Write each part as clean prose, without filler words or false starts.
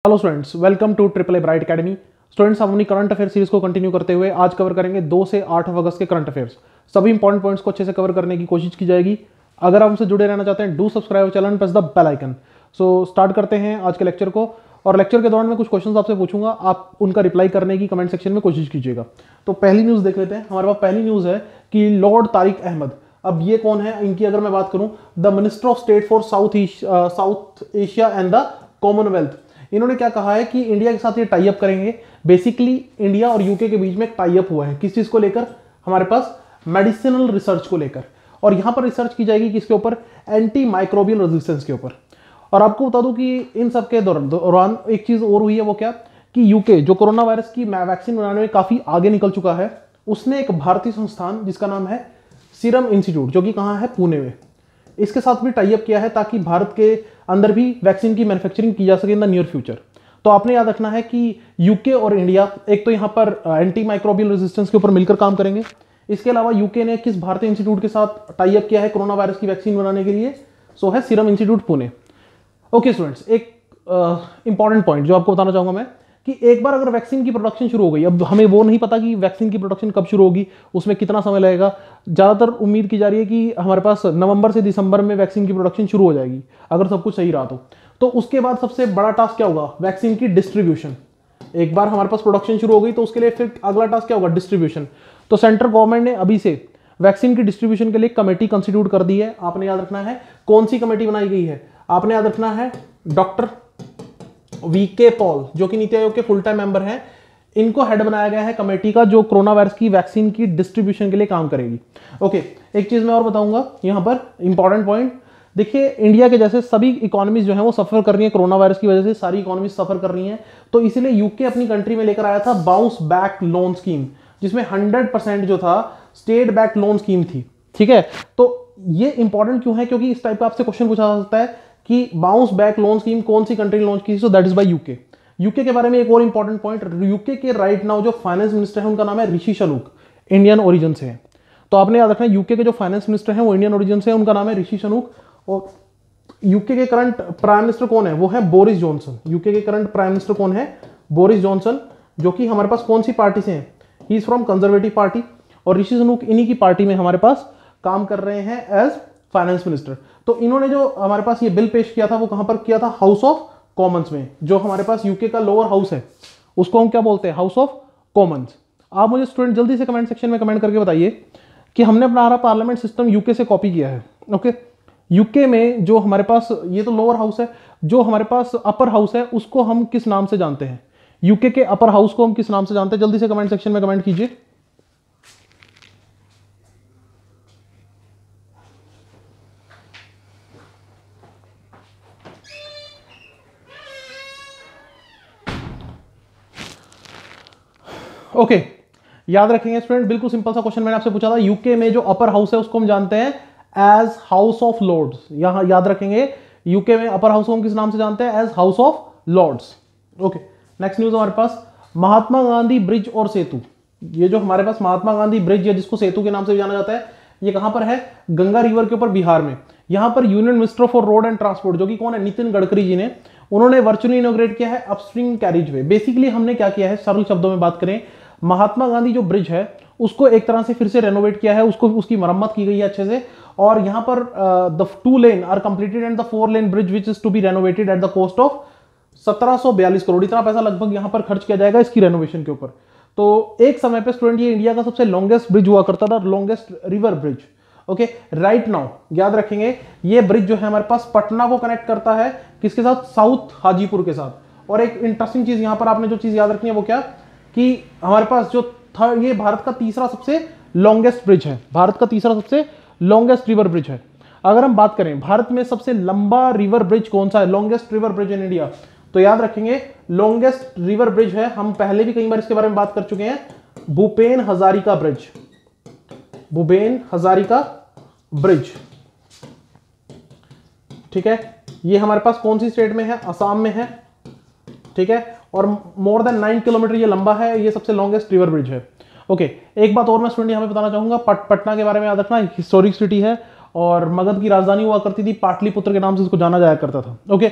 Hello students, welcome to triple A bright academy. Students, हम अपनी current affair series को continue करते हुए आज कवर करेंगे 2 से 8 अगस्त के करंट अफेयर्स। सभी इंपॉर्टेंट पॉइंट्स को अच्छे से कवर करने की कोशिश की जाएगी। अगर आप हमसे जुड़े रहना चाहते हैं, do subscribe channel, press the bell icon. So start करते हैं आज के लेक्चर को। और लेक्चर के दौरान मैं कुछ क्वेश्चंस आपसे पूछूंगा, आप उनका रिप्लाई करने की कमेंट सेक्शन में कोशिश कीजिएगा। तो पहली न्यूज़ देख लेते हैं। हमारे पास पहली न्यूज़ है कि लॉर्ड तारिक अहमद, अब ये कौन है, इनकी अगर मैं बात करूं, the minister of state for south Asia and the Commonwealth. इन्होंने क्या कहा है कि इंडिया के साथ ये टाई अप करेंगे। बेसिकली इंडिया और यूके के बीच में एक टाई अप हुआ है, किस चीज को लेकर, हमारे पास मेडिसिनल रिसर्च को लेकर। और यहां पर रिसर्च की जाएगी किसके ऊपर, एंटी माइक्रोबियल रेजिस्टेंस के ऊपर। और आपको बता दूं कि इन सब के दौरान एक चीज और हुई है, वो क्या कि यूके जो कोरोना वायरस की वैक्सीन बनाने में काफी आगे निकल चुका है, उसने एक भारतीय संस्थान जिसका नाम है सीरम इंस्टीट्यूट, जो कि कहां है, पुणे में, इसके साथ भी टाई अप किया है ताकि भारत के अंदर भी वैक्सीन की मैन्युफैक्चरिंग की जा सके इन द नियर फ्यूचर। तो आपने याद रखना है कि यूके और इंडिया एक तो यहां पर एंटी माइक्रोबियल रेजिस्टेंस के ऊपर मिलकर काम करेंगे। इसके अलावा यूके ने किस भारतीय इंस्टीट्यूट के साथ टाई अप किया है कोरोना वायरस की वैक्सीन बनाने के लिए, सो है serum institute Pune. Okay students, एक इंपॉर्टेंट पॉइंट जो आपको बताना चाहूंगा मैं, कि एक बार अगर वैक्सीन की प्रोडक्शन शुरू हो गई, अब हमें वो नहीं पता कि वैक्सीन की प्रोडक्शन कब शुरू होगी, उसमें कितना समय लगेगा। ज़्यादातर उम्मीद की जा रही है कि हमारे पास नवंबर से दिसंबर में वैक्सीन की प्रोडक्शन शुरू हो जाएगी, अगर सब कुछ सही रहा तो उसके बाद सबसे बड़ा टास्क क्या होगा, वैक्सीन की डिस्ट्रीब्यूशन। एक बार हमारे पास प्रोडक्शन शुरू हो गई तो उसके लिए फिर अगला टास्क क्या होगा, डिस्ट्रीब्यूशन। तो सेंट्रल गवर्नमेंट ने अभी से वैक्सीन की डिस्ट्रीब्यूशन के लिए कमेटी कंस्टिट्यूट कर दी है। आपने याद रखना है कौन सी कमेटी बनाई गई है, आपने याद रखना है डॉक्टर वीके पॉल, जो कि नीति आयोग के फुल टाइम मेंबर हैं, इनको हेड बनाया गया है कमेटी का, जो कोरोना वायरस की वैक्सीन की डिस्ट्रीब्यूशन के लिए काम करेगी। ओके, एक चीज मैं और बताऊंगा यहां पर, इंपॉर्टेंट पॉइंट देखिए, इंडिया के जैसे सभी इकोनॉमीज जो है वो सफर कर रही है कोरोना वायरस की वजह से, सारी इकोनॉमीज सफर कर रही हैं। तो इसलिए यूके अपनी कंट्री में लेकर आया था बाउंस बैक लोन स्कीम, जिसमें 100% जो था स्टेट बैक लोन स्कीम थी। ठीक है, तो ये इंपॉर्टेंट क्यों है, क्योंकि इस टाइप का आपसे क्वेश्चन पूछा जा सकता है कि बाउंस बैक लोन स्कीम कौन सी कंट्री लॉन्च की, सो that is by UK. UK के बारे में एक और इंपॉर्टेंट पॉइंट, यूके के राइट नाउ जो फाइनेंस मिनिस्टर है उनका नाम है ऋषि सनूक, इंडियन ओरिजिन से है। तो आपने याद रखना है यूके के जो फाइनेंस मिनिस्टर हैं वो इंडियन ओरिजिन से है, उनका नाम है ऋषि सनूक। और यूके के करंट प्राइम मिनिस्टर कौन है, वो है बोरिस जॉनसन। यूके के करंट प्राइम मिनिस्टर कौन है, बोरिस जॉनसन, जो कि हमारे पास कौन सी पार्टी से हैं, ही इज फ्रॉम कंजर्वेटिव पार्टी। और ऋषि सनूक इन्हीं की पार्टी में हमारे पास काम कर रहे हैं एज फाइनेंस मिनिस्टर। तो इन्होंने जो हमारे पास ये बिल पेश किया था वो कहां पर किया था, हाउस ऑफ कॉमन्स में। जो हमारे पास यूके का लोअर हाउस है उसको हम क्या बोलते हैं, हाउस ऑफ कॉमन्स। आप मुझे स्टूडेंट जल्दी से कमेंट सेक्शन में कमेंट करके बताइए कि हमने अपना पार्लियामेंट सिस्टम यूके से कॉपी किया है। ओके, यूके में जो हमारे पास ये तो लोअर हाउस है, जो हमारे पास अपर हाउस है उसको हम किस नाम से जानते हैं, यूके के अपर हाउस को हम किस नाम से जानते हैं, जल्दी से कमेंट सेक्शन में कमेंट कीजिए। ओके, याद रखेंगे स्टूडेंट, बिल्कुल सिंपल सा क्वेश्चन मैंने आपसे पूछा था, यूके में जो अपर हाउस है उसको हम जानते हैं एज हाउस ऑफ लॉर्ड्स। यहां याद रखेंगे यूके में अपर हाउस को हम किस नाम से जानते हैं, as house of lords. Okay, next news हमारे पास, महात्मा गांधी ब्रिज और सेतु। ये जो हमारे पास महात्मा गांधी ब्रिज है, जिसको सेतु के नाम से भी जाना जाता है, ये कहां पर है, गंगा रिवर के ऊपर, बिहार में। यहां पर union minister for road and transport, जो कि कौन है, नितिन गडकरी जी ने, उन्होंने वर्चुअली इनॉग्रेट किया है अपस्ट्रीम कैरिज वे। बेसिकली हमने क्या किया है, सरल शब्दों में बात करें, महात्मा गांधी जो ब्रिज है उसको एक तरह से फिर से रेनोवेट किया है, उसको उसकी मरम्मत की गई है अच्छे से। और यहां पर the 2 lane are completed and the 4 lane bridge which is to be renovated at the cost of 1742 crore. इतना पैसा लगभग यहां पर खर्च किया जाएगा इसकी रेनोवेशन के ऊपर। तो एक समय पे स्टूडेंट ये इंडिया का सबसे लॉन्गेस्ट ब्रिज हुआ करता था, longest river bridge. Okay, right now याद रखेंगे ये ब्रिज जो है हमारे पास पटना को कनेक्ट करता है किसके साथ, साउथ हाजीपुर के साथ। और एक इंटरेस्टिंग चीज यहां पर आपने जो चीज याद रखनी है वो क्या, कि हमारे पास जो था ये भारत का तीसरा सबसे लॉन्गेस्ट ब्रिज है, भारत का तीसरा सबसे लॉन्गेस्ट रिवर ब्रिज है। अगर हम बात करें भारत में सबसे लंबा रिवर ब्रिज कौन सा है, longest river bridge in India, तो याद रखेंगे लॉन्गेस्ट रिवर ब्रिज है, हम पहले भी कई बार इसके बारे में बात कर चुके हैं, भूपेन हजारिका ब्रिज, भूपेन हजारिका ब्रिज। ठीक है, ये हमारे पास कौन सी स्टेट में है, असम में है। ठीक है, और मोर देन 9 किलोमीटर ये लंबा है, ये सबसे लॉन्गेस्ट रिवर ब्रिज है। ओके, एक बात और मैं स्टूडेंट यहां पे बताना चाहूंगा, पटना के बारे में याद रखना, हिस्टोरिक सिटी है और मगध की राजधानी हुआ करती थी, पाटलिपुत्र के नाम से इसको जाना जाया करता था। ओके,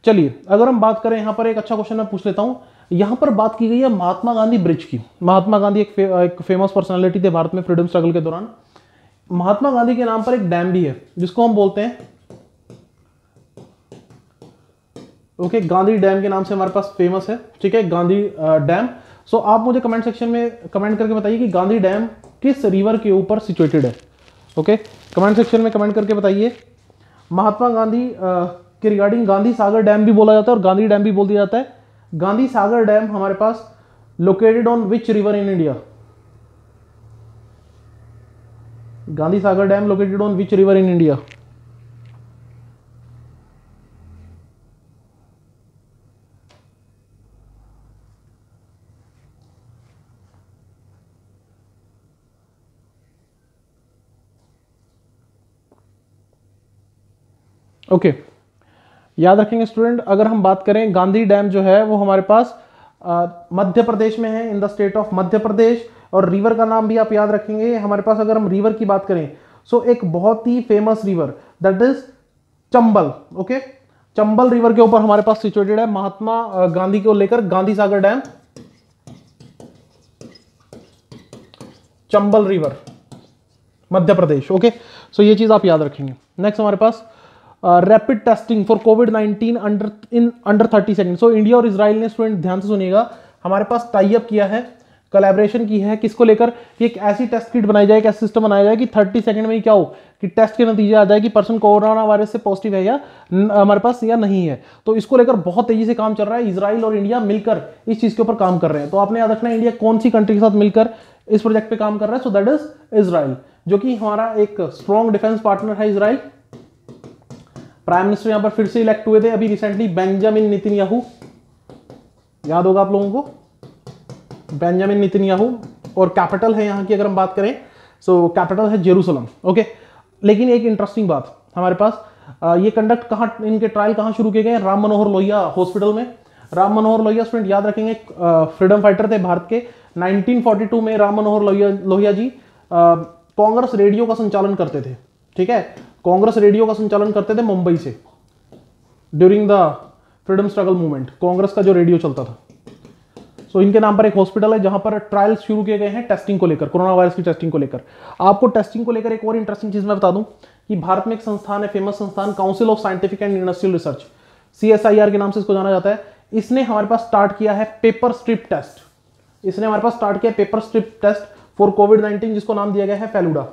चलिए अगर हम बात करें, यहां पर एक अच्छा क्वेश्चन मैं पूछ लेता हूं। यहां पर बात की गई है महात्मा गांधी ब्रिज की। महात्मा गांधी एक फेमस पर्सनालिटी थे भारत में फ्रीडम स्ट्रगल के दौरान। महात्मा गांधी के नाम पर एक डैम भी है जिसको हम बोलते हैं ओके, गांधी डैम के नाम से हमारे पास फेमस है, ठीक है, गांधी डैम। सो आप मुझे कमेंट सेक्शन में कमेंट करके बताइए कि गांधी डैम किस रिवर के ऊपर सिचुएटेड है। ओके, कमेंट सेक्शन में कमेंट करके बताइए। महात्मा गांधी के रिगार्डिंग गांधी सागर डैम भी बोला जाता है और गांधी डैम भी बोल दिया जाता है। गांधी सागर डैम हमारे पास located on which river in India? Gandhi Sagar dam located on which river in India? Okay, याद रखेंगे स्टूडेंट, अगर हम बात करें गांधी डैम जो है वो हमारे पास मध्य प्रदेश में है, in the state of Madhya Pradesh. और रिवर का नाम भी आप याद रखेंगे हमारे पास। अगर हम रिवर की बात करें सो एक बहुत ही famous river that is Chambal. Okay, Chambal river के ऊपर हमारे पास सिचुएटेड है महात्मा गांधी को लेकर Gandhi Sagar dam, Chambal river, Madhya Pradesh. Okay, so ये चीज आप याद रखेंगे। नेक्स्ट हमारे पास रैपिड टेस्टिंग फॉर कोविड-19 अंडर 30 सेकंड। सो इंडिया और इजराइल ने, स्टूडेंट ध्यान से सुनिएगा, हमारे पास टाई अप किया है, कोलैबोरेशन की है, किसको लेकर कि एक ऐसी टेस्ट किट बनाई जाए, एक ऐसा सिस्टम बनाया जाए कि 30 सेकंड में ही क्या हो कि टेस्ट के नतीजे आ जाए कि पर्सन कोरोना वायरस से पॉजिटिव है या हमारे पास या नहीं है। तो इसको लेकर बहुत तेजी से काम चल रहा है, इजराइल और इंडिया मिलकर इस चीज के ऊपर काम कर रहे हैं। तो आपने याद रखना है इंडिया कौन सी कंट्री के साथ मिलकर इस प्रोजेक्ट पे काम कर रहा है। सो दैट इज इजराइल, जो कि हमारा एक स्ट्रॉन्ग डिफेंस पार्टनर है इजराइल। प्राइम मिनिस्टर यहां पर फिर से इलेक्ट हुए थे अभी रिसेंटली, बेंजामिन नेतन्याहू, याद होगा आप लोगों को, बेंजामिन नेतन्याहू। और कैपिटल है यहाँ की अगर हम बात करें सो कैपिटल है जेरूसलम। ओके, लेकिन एक इंटरेस्टिंग बात हमारे पास, ये कंडक्ट कहाँ, इनके ट्रायल कहाँ शुरू किए गए? राम मनोहर लोहिया हॉस्पिटल में। राम मनोहर लोहिया स्टूडेंट याद रखेंगे फ्रीडम फाइटर थे भारत के। 1942 में राम मनोहर लोहिया जी कांग्रेस रेडियो का संचालन करते थे, ठीक है, कांग्रेस रेडियो का संचालन करते थे मुंबई से during the freedom struggle movement, Congress का जो रेडियो चलता था। सो इनके नाम पर एक हॉस्पिटल है जहां पर ट्रायल्स शुरू किए गए हैं टेस्टिंग को लेकर, कोरोना वायरस की टेस्टिंग को लेकर। आपको टेस्टिंग को लेकर एक और इंटरेस्टिंग चीज मैं बता दूं कि भारत में एक संस्थान है, फेमस संस्थान, council of scientific and industrial research, CSIR के नाम से इसको जाना जाता है। इसने हमारे पास स्टार्ट किया है पेपर स्ट्रिप टेस्ट। इसने हमारे पास स्टार्ट किया पेपर स्ट्रिप टेस्ट फॉर कोविड-19, जिसको नाम दिया गया है फेलुडा।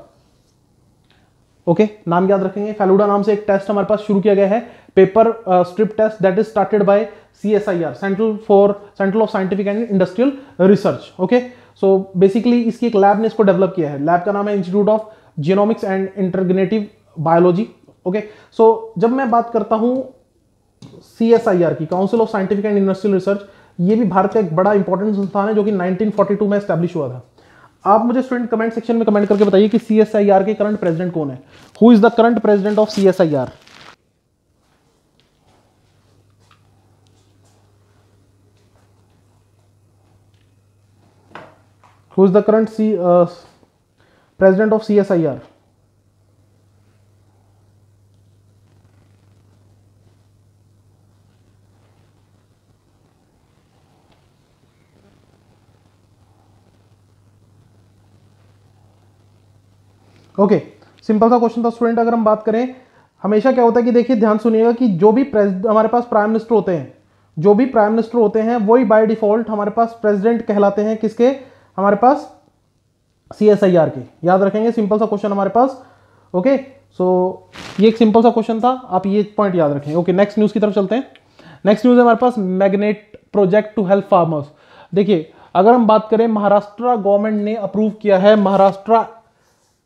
ओके, नाम याद रखेंगे, फेलुडा नाम से एक टेस्ट हमारे पास शुरू किया गया है, paper strip test, that is started by CSIR, central of scientific and industrial research. Okay, so basically इसकी एक लैब ने इसको डेवलप किया है, लैब का नाम है institute of genomics and integrative biology. Okay, so जब मैं बात करता हूं CSIR की, council of scientific and industrial research, ये भी भारत का एक बड़ा इंपॉर्टेंट संस्थान है जो कि 1942 में एस्टैब्लिश हुआ था। आप मुझे स्टूडेंट कमेंट सेक्शन में कमेंट करके बताइए कि CSIR के करंट प्रेसिडेंट कौन है? Who is the current president of CSIR? Who is the current president of CSIR? Okay, simple सा क्वेश्चन था स्टूडेंट। अगर हम बात करें, हमेशा क्या होता है कि देखिए ध्यान सुनिएगा कि जो भी हमारे पास प्राइम मिनिस्टर होते हैं, जो भी प्राइम मिनिस्टर होते हैं वही बाय डिफॉल्ट हमारे पास प्रेसिडेंट कहलाते हैं, किसके? हमारे पास CSIR के। याद रखेंगे, सिंपल सा क्वेश्चन हमारे पास। ओके, सो ये एक सिंपल सा क्वेश्चन था, आप ये पॉइंट याद रखें। ओके, नेक्स्ट न्यूज की तरफ चलते हैं। नेक्स्ट न्यूज है हमारे पास magnet project to help farmers. देखिए, अगर हम बात करें, महाराष्ट्र गवर्नमेंट ने अप्रूव किया है महाराष्ट्र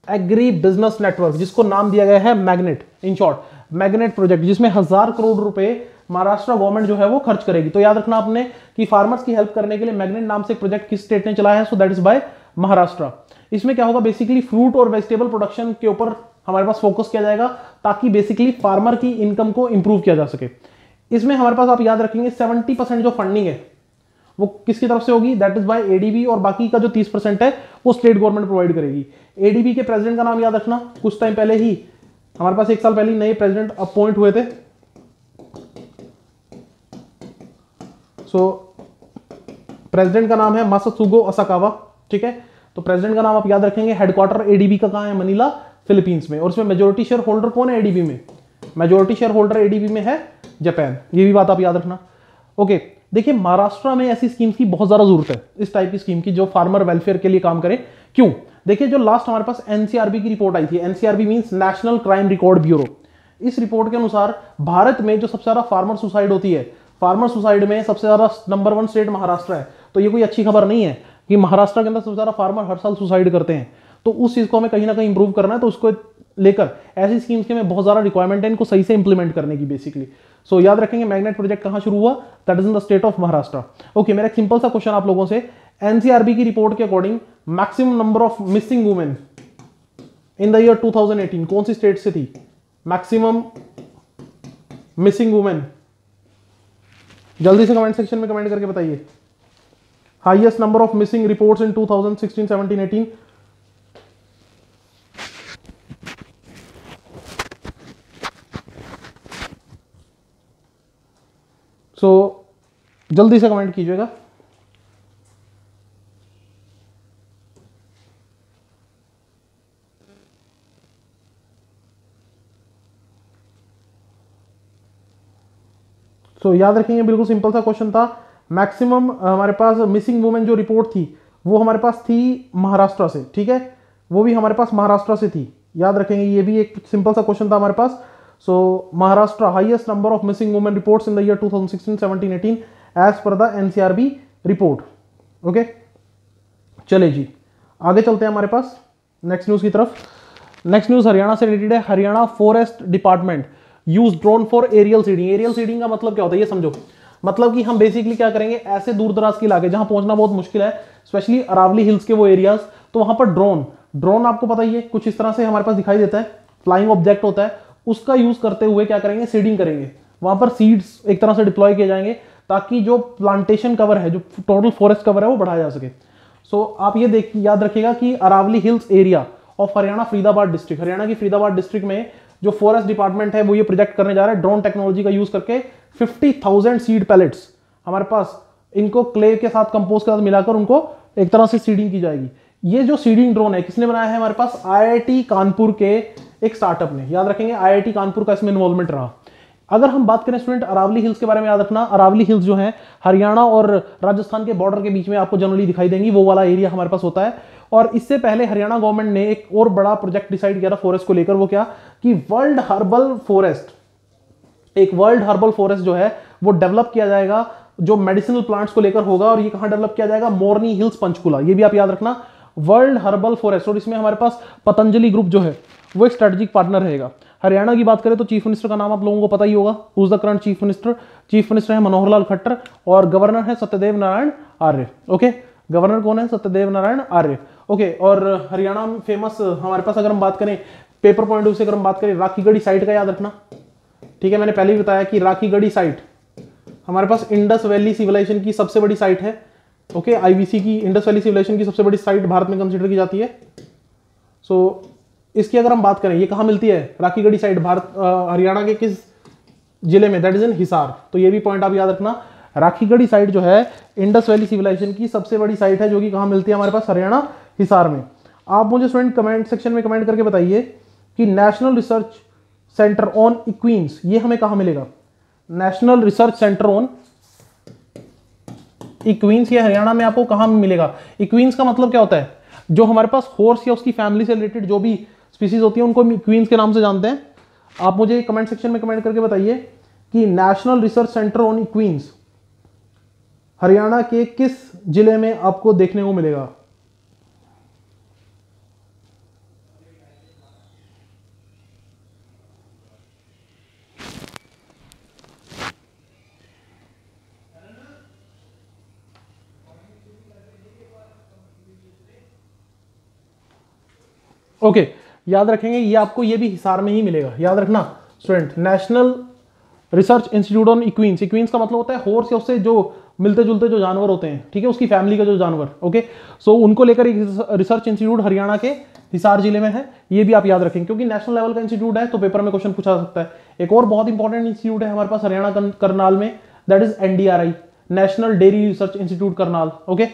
एग्री बिजनेस नेटवर्क, जिसको नाम दिया गया है magnet, in short magnet project, जिसमें 1000 करोड़ रुपए महाराष्ट्र गवर्नमेंट जो है वो खर्च करेगी। तो याद रखना आपने कि फार्मर्स की हेल्प करने के लिए मैग्नेट नाम से एक प्रोजेक्ट किस स्टेट ने चलाया है? सो दैट इज बाय महाराष्ट्र। इसमें क्या होगा, बेसिकली फ्रूट और वेजिटेबल प्रोडक्शन के ऊपर हमारे पास फोकस किया जाएगा ताकि बेसिकली फार्मर की इनकम को इंप्रूव किया जा सके। इसमें हमारे पास आप याद रखेंगे 70% जो फंडिंग है वो किसकी तरफ से होगी? दैट इज बाय ADB, और बाकी का जो 30% है वो स्टेट गवर्नमेंट प्रोवाइड करेगी। ADB के प्रेसिडेंट का नाम याद रखना, कुछ टाइम पहले ही हमारे पास, 1 साल पहले नए प्रेसिडेंट अपॉइंट हुए थे। सो प्रेसिडेंट का नाम है मासात्सुगो असाकावा, ठीक है। तो प्रेसिडेंट का नाम आप याद रखेंगे। हेडक्वार्टर एडीबी का कहां है? मनीला, फिलीपींस में। और इसमें मेजोरिटी शेयर होल्डर कौन है एडीबी में? मेजोरिटी शेयर होल्डर एडीबी में है जापान। ये भी बात आप याद रखना। ओके, देखिए महाराष्ट्र में ऐसी स्कीम्स की बहुत ज्यादा जरूरत है, इस टाइप की स्कीम की जो फार्मर वेलफेयर के लिए काम करे। क्यों? देखिए जो लास्ट हमारे पास एनसीआरबी की रिपोर्ट आई थी, NCRB means national crime record bureau. इस रिपोर्ट के अनुसार भारत में जो सबसे ज्यादा फार्मर सुसाइड होती है, फार्मर सुसाइड में सबसे ज्यादा नंबर 1 स्टेट महाराष्ट्र है। तो ये कोई अच्छी खबर नहीं है कि महाराष्ट्र के अंदर सबसे ज्यादा फार्मर हर साल सुसाइड करते हैं। तो उस चीज को हमें कहीं ना कहीं इंप्रूव करना है। तो उसको लेकर ऐसी स्कीम्स के में बहुत ज्यादा रिक्वायरमेंट है इनको सही से इंप्लीमेंट करने की बेसिकली। सो याद रखेंगे मैग्नेट प्रोजेक्ट कहां शुरू हुआ? That is in the state of Maharashtra. Okay, मेरा एक सिंपल सा क्वेश्चन आप लोगों से, एनसीआरबी की रिपोर्ट के according maximum number of missing women in the year 2018 कौन सी स्टेट से थी? मैक्सिमम मिसिंग वुमेन, जल्दी से कमेंट सेक्शन में कमेंट करके बताइए। Highest number of missing reports in 2016, 17, 18। सो जल्दी से कमेंट कीजिएगा। सो याद रखेंगे बिल्कुल सिंपल सा क्वेश्चन था। मैक्सिमम हमारे पास मिसिंग वुमेन जो रिपोर्ट थी वो हमारे पास थी महाराष्ट्र से, ठीक है। वो भी हमारे पास महाराष्ट्र से थी, याद रखेंगे। ये भी एक सिंपल सा क्वेश्चन था हमारे पास। So Maharashtra highest number of missing women reports in the year 2016, 17, 18 as per the NCRB report. Okay, चले जी आगे चलते हैं हमारे पास नेक्स्ट न्यूज की तरफ। नेक्स्ट न्यूज हरियाणा से रिलेटेड है। Haryana forest department use drone for aerial seeding. Aerial seeding का मतलब क्या होता है ये समझो। मतलब कि हम बेसिकली क्या करेंगे, ऐसे दूर दराज के इलाके जहां पहुंचना बहुत मुश्किल है, स्पेशली अरावली हिल्स के वो एरियाज, तो वहां पर ड्रोन आपको पता ही है कुछ इस तरह से हमारे पास दिखाई देता है, फ्लाइंग ऑब्जेक्ट होता है, उसका यूज करते हुए क्या करेंगे, सीडिंग करेंगे। वहां पर सीड्स एक तरह से डिप्लॉय किए जाएंगे ताकि जो प्लांटेशन कवर है, जो टोटल फॉरेस्ट कवर है वो बढ़ाया जा सके। सो आप ये याद रखिएगा कि Aravalli hills area of Haryana Faridabad district, Haryana की फरीदाबाद डिस्ट्रिक्ट में जो फॉरेस्ट डिपार्टमेंट है वो ये प्रोजेक्ट करने जा रहा है ड्रोन टेक्नोलॉजी का यूज करके। 50,000 सीड पैलेट्स हमारे पास, इनको क्ले के साथ, कंपोस्ट के साथ मिलाकर उनको एक तरह से सीडिंग की जाएगी। ये जो सीडिंग ड्रोन है किसने बनाया है? हमारे पास आईआईटी कानपुर के एक स्टार्टअप ने। याद रखेंगे आईआईटी कानपुर का इसमें इन्वॉल्वमेंट रहा। अगर हम बात करें स्टूडेंट अरावली हिल्स के बारे में, याद रखना अरावली हिल्स जो है हरियाणा और राजस्थान के बॉर्डर के बीच में आपको जनरली दिखाई देंगी, वो वाला एरिया हमारे पास होता है। और इससे पहले हरियाणा गवर्नमेंट ने एक और बड़ा प्रोजेक्ट डिसाइड किया था फॉरेस्ट को लेकर। वो क्या कि वर्ल्ड हर्बल फॉरेस्ट, एक वर्ल्ड हर्बल फॉरेस्ट जो है वो डेवलप किया जाएगा, जो मेडिसिनल प्लांट्स को लेकर होगा। और ये कहां डेवलप किया जाएगा? मोरनी हिल्स पंचकुला। ये भी आप याद रखना, वर्ल्ड हर्बल फॉरेस्ट। और इसमें हमारे पास पतंजलि ग्रुप जो है वो एक स्ट्रेटेजिक पार्टनर रहेगा। हरियाणा की बात करें तो चीफ मिनिस्टर का नाम आप लोगों को पता ही होगा। Who is the current chief minister? Chief minister है मनोहर लाल खट्टर और गवर्नर है सत्यदेव नारायण आर्य। ओके, गवर्नर कौन है? सत्यदेव नारायण आर्य। ओके, और हरियाणा में फेमस हमारे पास अगर हम बात करें पेपर पॉइंट ऑफ व्यू से, अगर हम बात करें राखीगढ़ी साइट का याद रखना, ठीक है। मैंने पहले ही बताया कि राखीगढ़ी साइट हमारे पास इंडस वैली सिविलाइजेशन की सबसे बड़ी साइट है। ओके, आईवीसी की इंडस वैली सिविलाइजेशन की सबसे बड़ी साइट भारत में कंसीडर की जाती है। सो इसकी अगर हम बात करें, ये कहां मिलती है राखीगढ़ी साइट? भारत हरियाणा के किस जिले में? That is in Hisar. तो ये भी पॉइंट आप याद रखना, राखीगढ़ी साइट जो है इंडस वैली सिविलाइजेशन की सबसे बड़ी साइट है, जो कि कहां मिलती है? हमारे पास हरियाणा हिसार में। आप मुझे स्टूडेंट कमेंट सेक्शन में कमेंट करके बताइए कि नेशनल रिसर्च सेंटर ऑन इक्वीन्स ये हमें कहां मिलेगा? नेशनल रिसर्च सेंटर ऑन इक्वीन्स ये हरियाणा में आपको कहां मिलेगा? इक्वीन्स का मतलब क्या होता है? जो हमारे पास हॉर्स या उसकी फैमिली से रिलेटेड जो भी स्पीसीज होती है उनको हम इक्वीन्स के नाम से जानते हैं। आप मुझे कमेंट सेक्शन में कमेंट करके बताइए कि national research centre on equines Haryana के किस जिले में आपको देखने को मिलेगा? ओके, याद रखेंगे ये आपको ये भी हिसार में ही मिलेगा। याद रखना student, national research institute on equines. Equines का मतलब होता है हॉर्स या उससे जो मिलते जुलते जो जानवर होते हैं, ठीक है, उसकी फैमिली का जो जानवर। ओके, सो उनको लेकर एक रिसर्च इंस्टीट्यूट हरियाणा के हिसार जिले में है। ये भी आप याद रखेंगे क्योंकि नेशनल लेवल का इंस्टीट्यूट है तो पेपर में क्वेश्चन पूछा जा सकता है। एक और बहुत इंपॉर्टेंट इंस्टीट्यूट है हमारे पास हरियाणा करनाल में, that is NDRI. National dairy research institute Karnal. Okay,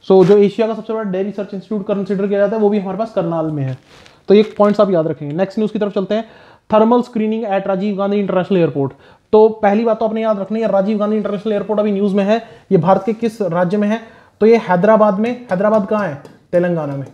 so जो एशिया का सबसे बड़ा डेयरी रिसर्च इंस्टीट्यूट कंसिडर किया जाता है वो भी हमारे पास करनाल में है। तो ये पॉइंट्स आप याद रखेंगे। नेक्स्ट न्यूज की तरफ चलते हैं। Thermal screening at Rajiv Gandhi international airport. तो पहली बात तो आपने याद रखनी है, राजीव गांधी इंटरनेशनल एयरपोर्ट अभी न्यूज में है। ये भारत के किस राज्य में है? तो ये हैदराबाद में। हैदराबाद कहाँ है? तेलंगाना में।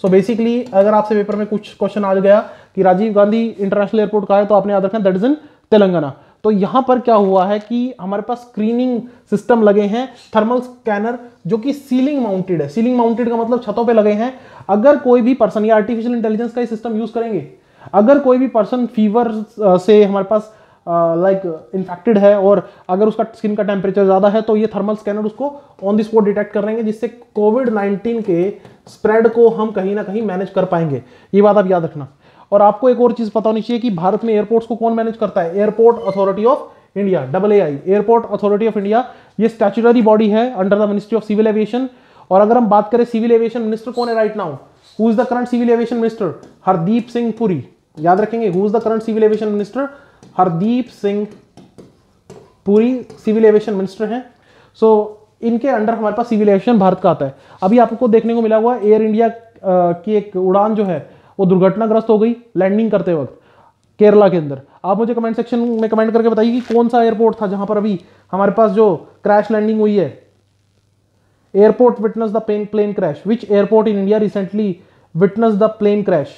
सो बेसिकली अगर आपसे पेपर में कुछ क्वेश्चन आ गया कि राजीव गांधी इंटरनेशनल एयरपोर्ट कहाँ है, तो आपने याद रखना दैट इज इन तेलंगाना। तो यहां पर क्या हुआ है कि हमारे पास स्क्रीनिंग सिस्टम लगे हैं, थर्मल स्कैनर, जो कि सीलिंग माउंटेड है। सीलिंग माउंटेड का मतलब छतों पे लगे हैं। अगर कोई भी पर्सन या आर्टिफिशियल इंटेलिजेंस का सिस्टम यूज करेंगे, अगर कोई भी पर्सन फीवर से हमारे पास इन्फेक्टेड है और अगर उसका स्किन का टेम्परेचर ज्यादा है, तो ये थर्मल स्कैनर उसको ऑन द स्पॉट डिटेक्ट कर लेंगे, जिससे कोविड-19 के स्प्रेड को हम कहीं ना कहीं मैनेज कर पाएंगे। ये बात आप याद रखना। और आपको एक और चीज पता होनी चाहिए कि भारत में एयरपोर्ट्स को कौन मैनेज करता है? Airport authority of India, AAI, airport authority of India. ये स्टैट्यूटरी बॉडी है under the ministry of civil aviation. और अगर हम बात करें सिविल एविएशन मिनिस्टर कौन है right now? Who is the current civil aviation minister? Hardeep Singh Puri. याद रखेंगे, who is the current civil aviation minister? Hardeep Singh Puri civil aviation minister हैं। सो इनके अंडर हमारे पास सिविल एविएशन भारत का आता है। अभी आपको देखने को मिला हुआ एयर इंडिया की एक उड़ान जो है वो दुर्घटनाग्रस्त हो गई लैंडिंग करते वक्त केरला के अंदर। आप मुझे कमेंट सेक्शन में कमेंट करके बताइए कि कौन सा एयरपोर्ट था जहां पर अभी हमारे पास जो क्रैश लैंडिंग हुई है। Airport witness the plane crash. Which airport in India recently witness the plane crash?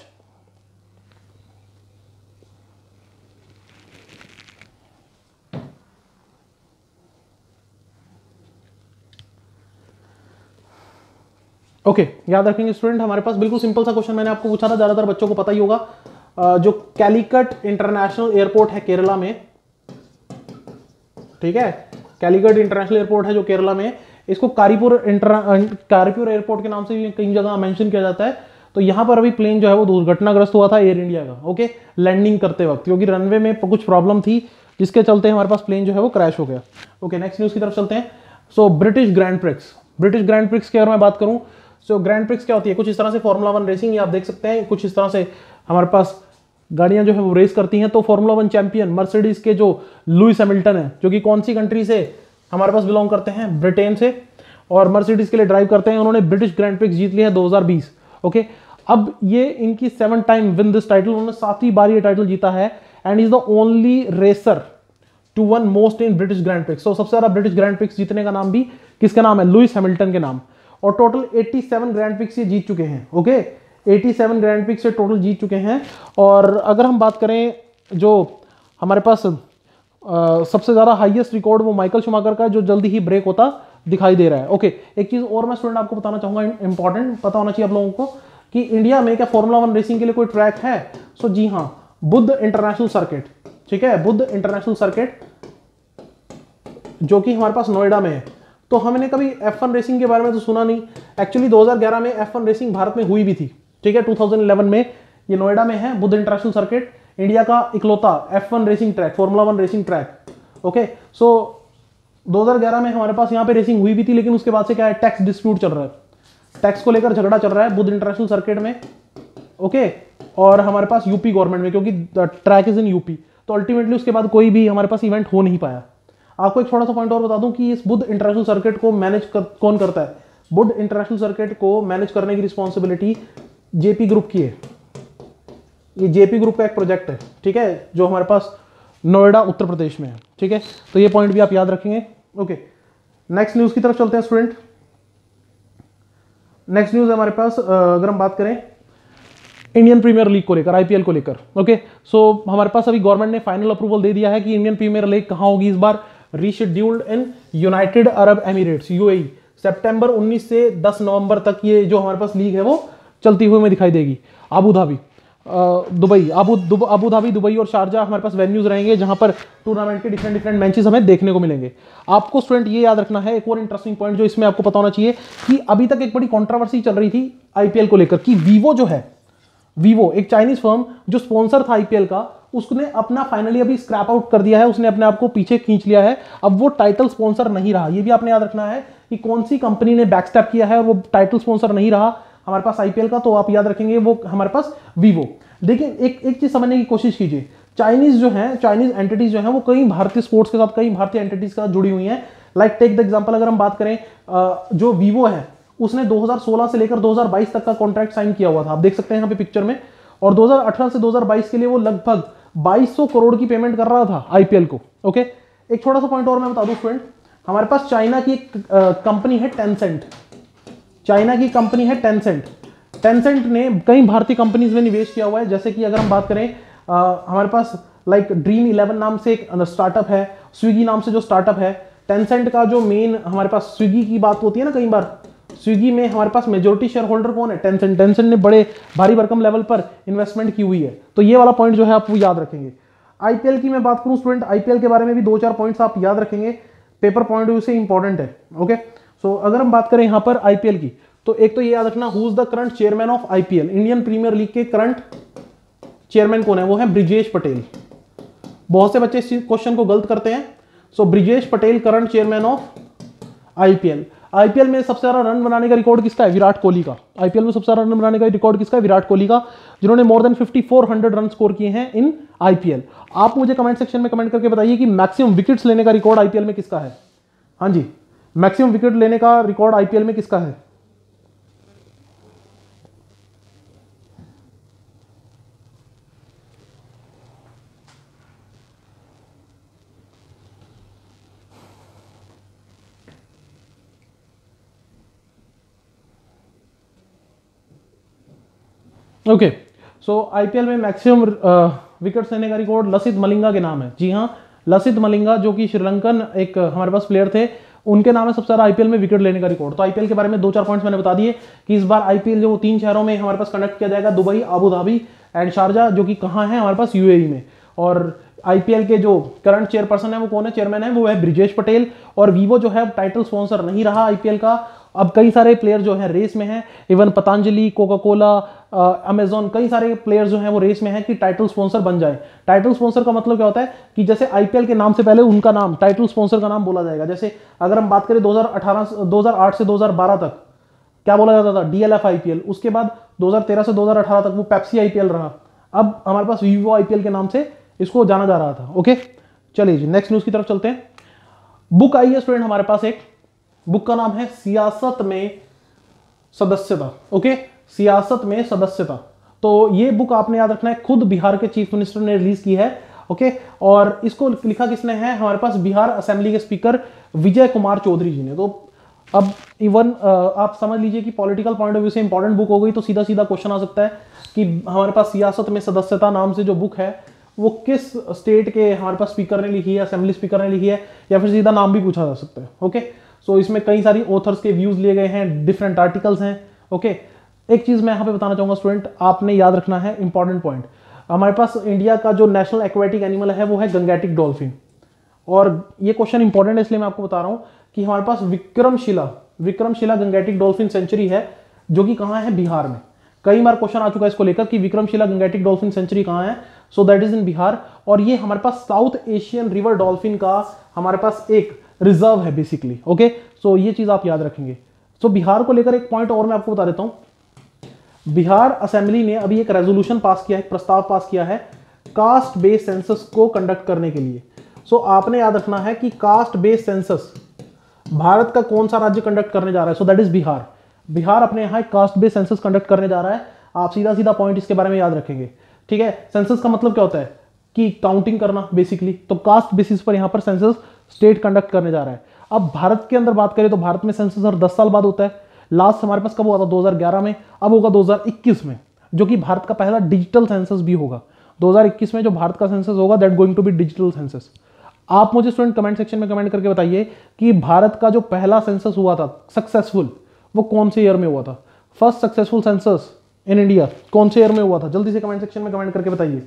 Okay, याद रखेंगे स्टूडेंट, हमारे पास बिल्कुल सिंपल सा क्वेश्चन मैंने आपको पूछा था, ज्यादातर बच्चों को पता ही होगा। जो कैलीकट इंटरनेशनल एयरपोर्ट है केरला में, ठीक है, कैलीकट इंटरनेशनल एयरपोर्ट है जो केरला में, इसको कारीपुर एयरपोर्ट के नाम से भी कई जगह मेंशन किया जाता है। तो यहां पर अभी प्लेन जो है वो दुर्घटनाग्रस्त हुआ था एयर इंडिया का, ओके, लैंडिंग करते वक्त, क्योंकि रनवे में कुछ प्रॉब्लम थी जिसके चलते हमारे पास प्लेन जो है वो क्रैश हो गया। ओके, नेक्स्ट न्यूज की तरफ चलते हैं। So British grand prix. British grand prix की अगर मैं बात करूं, सो ग्रैंड प्रिक्स क्या होती है? कुछ इस तरह से फॉर्मूला 1 रेसिंग, आप देख सकते हैं कुछ इस तरह से हमारे पास गाड़ियां जो है वो रेस करती हैं। तो फॉर्मूला 1 चैंपियन मर्सिडीज के जो लुइस हैमिल्टन है, जो कि कौन सी कंट्री से हमारे पास बिलोंग करते हैं? ब्रिटेन से, और मर्सिडीज के लिए ड्राइव करते हैं। उन्होंने ब्रिटिश ग्रैंड प्रिक्स जीत लिया है 2020। ओके, अब ये इनकी 7th time win this title, उन्होंने 7वीं बार ये टाइटल जीता है and is the only racer to won most in British grand prix. तो सबसे ज्यादा ब्रिटिश ग्रैंड प्रिक्स जीतने का नाम भी किसका नाम है? लुइस हैमिल्टन के नाम। और टोटल 87 ग्रैंड प्रिक्स ये जीत चुके हैं। ओके, 87 ग्रैंड प्रिक्स से टोटल जीत चुके हैं। और अगर हम बात करें जो हमारे पास सबसे ज्यादा हाईएस्ट रिकॉर्ड वो माइकल शुमाकर का, जो जल्दी ही ब्रेक होता दिखाई दे रहा है। ओके, एक चीज और मैं स्टूडेंट आपको बताना चाहूंगा, इंपॉर्टेंट पता होना चाहिए आप लोगों को, कि इंडिया में क्या फॉर्मूला 1 रेसिंग के लिए कोई ट्रैक है? सो जी हाँ, बुद्ध इंटरनेशनल सर्किट, ठीक है, बुद्ध इंटरनेशनल सर्किट, जो कि हमारे पास नोएडा में है। तो हमने कभी F1 रेसिंग के बारे में तो सुना नहीं। एक्चुअली 2011 में F1 रेसिंग भारत में हुई भी थी, ठीक है, 2011 में। ये नोएडा में है बुद्ध इंटरनेशनल सर्किट, इंडिया का इकलौता F1 racing track, formula 1 racing track. Okay, so 2011 में हमारे पास यहाँ पे रेसिंग हुई भी थी, लेकिन उसके बाद से क्या है, टैक्स डिस्प्यूट चल रहा है, टैक्स को लेकर झगड़ा चल रहा है बुद्ध इंटरनेशनल सर्किट में। ओके, और हमारे पास यूपी गवर्नमेंट में, क्योंकि ट्रैक इज इन यूपी, तो अल्टीमेटली उसके बाद कोई भी हमारे पास इवेंट हो नहीं पाया। आपको एक छोटा सा पॉइंट और बता दूं कि इस बुद्ध इंटरनेशनल सर्किट को कौन करता है? बुद्ध इंटरनेशनल सर्किट को मैनेज करने की रिस्पॉन्सिबिलिटी जेपी ग्रुप की है। ये जेपी ग्रुप का एक प्रोजेक्ट है, ठीक है, जो हमारे पास नोएडा उत्तर प्रदेश में है, ठीक है। तो ये पॉइंट भी आप याद रखेंगे। ओके, नेक्स्ट न्यूज की तरफ चलते हैं स्टूडेंट। नेक्स्ट न्यूज है हमारे पास, अगर हम बात करें इंडियन प्रीमियर लीग को लेकर, आईपीएल को लेकर। ओके, सो हमारे पास अभी गवर्नमेंट ने फाइनल अप्रूवल दे दिया है कि इंडियन प्रीमियर लीग कहां होगी इस बार? Rescheduled in United Arab Emirates, UAE. सितंबर 19 से 10 नवंबर तक ये जो हमारे पास लीग है वो चलती हुई हमें दिखाई देगी। Abu Dhabi, Dubai, Abu Dhabi, Dubai और शारजा हमारे पास वेन्यूज रहेंगे जहां पर टूर्नामेंट के डिफरेंट मैचेस हमें देखने को मिलेंगे। आपको स्टूडेंट ये याद रखना है, एक और इंटरेस्टिंग पॉइंट जो इसमें आपको पता होना चाहिए, कि अभी तक एक बड़ी कंट्रोवर्सी चल रही थी आईपीएल को लेकर कि वीवो जो है, वीवो एक चाइनीज फर्म जो स्पॉन्सर था आईपीएल का, उसने अपना फाइनली अभी स्क्रैप आउट कर दिया है, उसने अपने आप को पीछे खींच लिया है। अब वो टाइटल स्पॉन्सर नहीं रहा। ये भी आपने याद रखना है कि कौन सी कंपनी ने बैकस्टैप किया है और वो टाइटल स्पॉन्सर नहीं रहा हमारे पास आईपीएल का। तो आप याद रखेंगे वो हमारे पास वीवो। लेकिन एक चीज समझने की कोशिश कीजिए, चाइनीज जो है, चाइनीज एंटिटीज जो है वो कई भारतीय स्पोर्ट्स के साथ, कई भारतीय एंटिटीज के साथ जुड़ी हुई हैं, लाइक टेक द एग्जांपल, अगर हम बात करें जो वीवो है उसने 2016 से लेकर 2022 तक का कॉन्ट्रैक्ट साइन किया हुआ था, आप देख सकते हैं यहाँ पे पिक्चर में, और 2018 से 2022 के लिए वो लगभग 2200 करोड़ की पेमेंट कर रहा था आईपीएल को। ओके, एक छोटा सा पॉइंट और मैं बता दूं स्टूडेंट, हमारे पास चाइना की एक कंपनी है टेंसेंट, चाइना की कंपनी है टेंसेंट। टेंसेंट ने कई भारतीय कंपनीज में निवेश किया हुआ है, जैसे कि अगर हम बात करें हमारे पास लाइक ड्रीम 11 नाम से एक स्टार्टअप है, स्विगी नाम से जो स्टार्टअप है, टेंसेंट का जो मेन हमारे पास स्विगी की बात होती है ना, कई बार स्विगी में हमारे पास मेजोरिटी शेयर होल्डर कौन है? टेंसेंट। टेंसेंट ने बड़े भारी भरकम लेवल पर इन्वेस्टमेंट की हुई है, तो ये वाला पॉइंट जो है आप वो याद रखेंगे। आईपीएल की मैं बात करूं स्टूडेंट, आईपीएल के बारे में भी 2-4 पॉइंट्स आप याद रखेंगे, पेपर पॉइंट ऑफ व्यू से इंपॉर्टेंट है। ओके, सो अगर हम बात करें यहां पर आईपीएल की, तो एक तो ये याद रखना, who is the current chairman of IPL, Indian premier league के करंट चेयरमैन कौन है? वो है ब्रिजेश पटेल। बहुत से बच्चे इस क्वेश्चन को गलत करते हैं। So Brijesh Patel current chairman of IPL. IPL में सबसे ज्यादा रन बनाने का रिकॉर्ड किसका है? विराट कोहली का। आईपीएल में सबसे ज्यादा रन बनाने का रिकॉर्ड किसका है? विराट कोहली का, जिन्होंने मोर देन 5400 रन स्कोर किए हैं इन आईपीएल। आप मुझे कमेंट सेक्शन में कमेंट करके बताइए कि मैक्सिमम विकेट्स लेने का रिकॉर्ड आईपीएल में किसका है? हाँ जी, मैक्सिमम विकेट लेने का रिकॉर्ड आईपीएल में किसका है? ओके, सो आईपीएल में मैक्सिमम विकेट्स लेने का रिकॉर्ड लसित मलिंगा के नाम है। जी हाँ, लसित मलिंगा जो कि श्रीलंकन एक हमारे पास प्लेयर थे, उनके नाम है सबसे ज्यादा आईपीएल में विकेट लेने का रिकॉर्ड। तो आईपीएल के बारे में 2-4 पॉइंट्स मैंने बता दिए कि इस बार आईपीएल जो 3 शहरों में हमारे पास कंडक्ट किया जाएगा, Dubai, Abu Dhabi and Sharjah, जो कि कहाँ है? हमारे पास यूएई में। और आईपीएल के जो करंट चेयरपर्सन है वो कौन है? चेयरमैन है वो है ब्रिजेश पटेल। और वीवो जो है टाइटल स्पॉन्सर नहीं रहा आईपीएल का। अब कई सारे प्लेयर जो हैं रेस में हैं, even Patanjali, Coca Cola, Amazon, कई सारे प्लेयर्स जो हैं वो रेस में हैं कि टाइटल स्पॉन्सर बन जाए। टाइटल स्पॉन्सर का मतलब क्या होता है कि जैसे आईपीएल के नाम से पहले उनका नाम, टाइटल स्पॉन्सर का नाम बोला जाएगा। जैसे अगर हम बात करें 2008 से 2012 तक क्या बोला जाता था? DLF IPL. उसके बाद 2013 से 2018 तक वो पेप्सी आईपीएल रहा। अब हमारे पास वीवो आईपीएल के नाम से इसको जाना जा रहा था। ओके, चलिए जी नेक्स्ट न्यूज की तरफ चलते हैं। बुक आई है स्टूडेंट हमारे पास, एक बुक का नाम है सियासत में सदस्यता। ओके, सियासत में सदस्यता। तो ये बुक आपने याद रखना है, खुद बिहार के चीफ मिनिस्टर ने रिलीज की है। ओके, और इसको लिखा किसने है? हमारे पास बिहार असेंबली के स्पीकर विजय कुमार चौधरी जी ने। तो अब इवन आप समझ लीजिए कि पॉलिटिकल पॉइंट ऑफ व्यू से इंपॉर्टेंट बुक हो गई। तो सीधा सीधा क्वेश्चन आ सकता है कि हमारे पास सियासत में सदस्यता नाम से जो बुक है वो किस स्टेट के हमारे पास स्पीकर ने लिखी है, असेंबली स्पीकर ने लिखी है, या फिर सीधा नाम भी पूछा जा सकता है। ओके, सो इसमें कई सारी ऑथर्स के व्यूज लिए गए हैं, डिफरेंट आर्टिकल्स हैं। ओके, एक चीज मैं यहां पे बताना चाहूंगा स्टूडेंट, आपने याद रखना है इंपॉर्टेंट पॉइंट, हमारे पास इंडिया का जो नेशनल एक्वेटिक एनिमल है वो है गंगेटिक डॉल्फिन। और ये क्वेश्चन इंपॉर्टेंट है इसलिए मैं आपको बता रहा हूं कि हमारे पास विक्रमशिला गंगेटिक डॉल्फिन सेंचुरी है, जो कि कहां है? बिहार में। कई बार क्वेश्चन आ चुका है इसको लेकर कि विक्रमशिला गंगेटिक डॉल्फिन सेंचुरी कहां है। सो दैट इज इन बिहार। और ये हमारे पास साउथ एशियन रिवर डॉल्फिन का हमारे पास एक रिजर्व है बेसिकली। ओके, सो ये चीज आप याद रखेंगे। सो बिहार को लेकर एक पॉइंट और मैं आपको बता देता हूं। बिहार असेंबली ने अभी एक रेजोल्यूशन पास किया है, एक प्रस्ताव पास किया है कास्ट बेस्ड सेंसस को कंडक्ट करने के लिए। सो आपने याद रखना है कि कास्ट बेस्ड सेंसस भारत का कौन सा राज्य कंडक्ट करने जा रहा है? सो दैट इज बिहार। बिहार अपने यहां कास्ट बेस्ड सेंसस कंडक्ट करने जा रहा है। आप सीधा सीधा पॉइंट इसके बारे में याद रखेंगे, ठीक है। सेंसस का मतलब क्या होता है कि काउंटिंग करना बेसिकली। तो कास्ट बेसिस पर यहां पर सेंसस स्टेट कंडक्ट करने जा रहा है। अब भारत के अंदर बात करें तो भारत में सेंसस हर 10 साल बाद होता है। लास्ट हमारे पास कब हुआ था? 2011 में। अब होगा 2021 में, जो कि भारत का पहला डिजिटल सेंसस भी होगा। 2021 में जो भारत का सेंसस होगा that going to be digital census. आप मुझे स्टूडेंट कमेंट सेक्शन में कमेंट करके बताइए कि भारत का जो पहला सेंसस हुआ था सक्सेसफुल, वो कौन से ईयर में हुआ था? First successful census in India कौन से ईयर में हुआ था? जल्दी से कमेंट सेक्शन में कमेंट करके बताइए।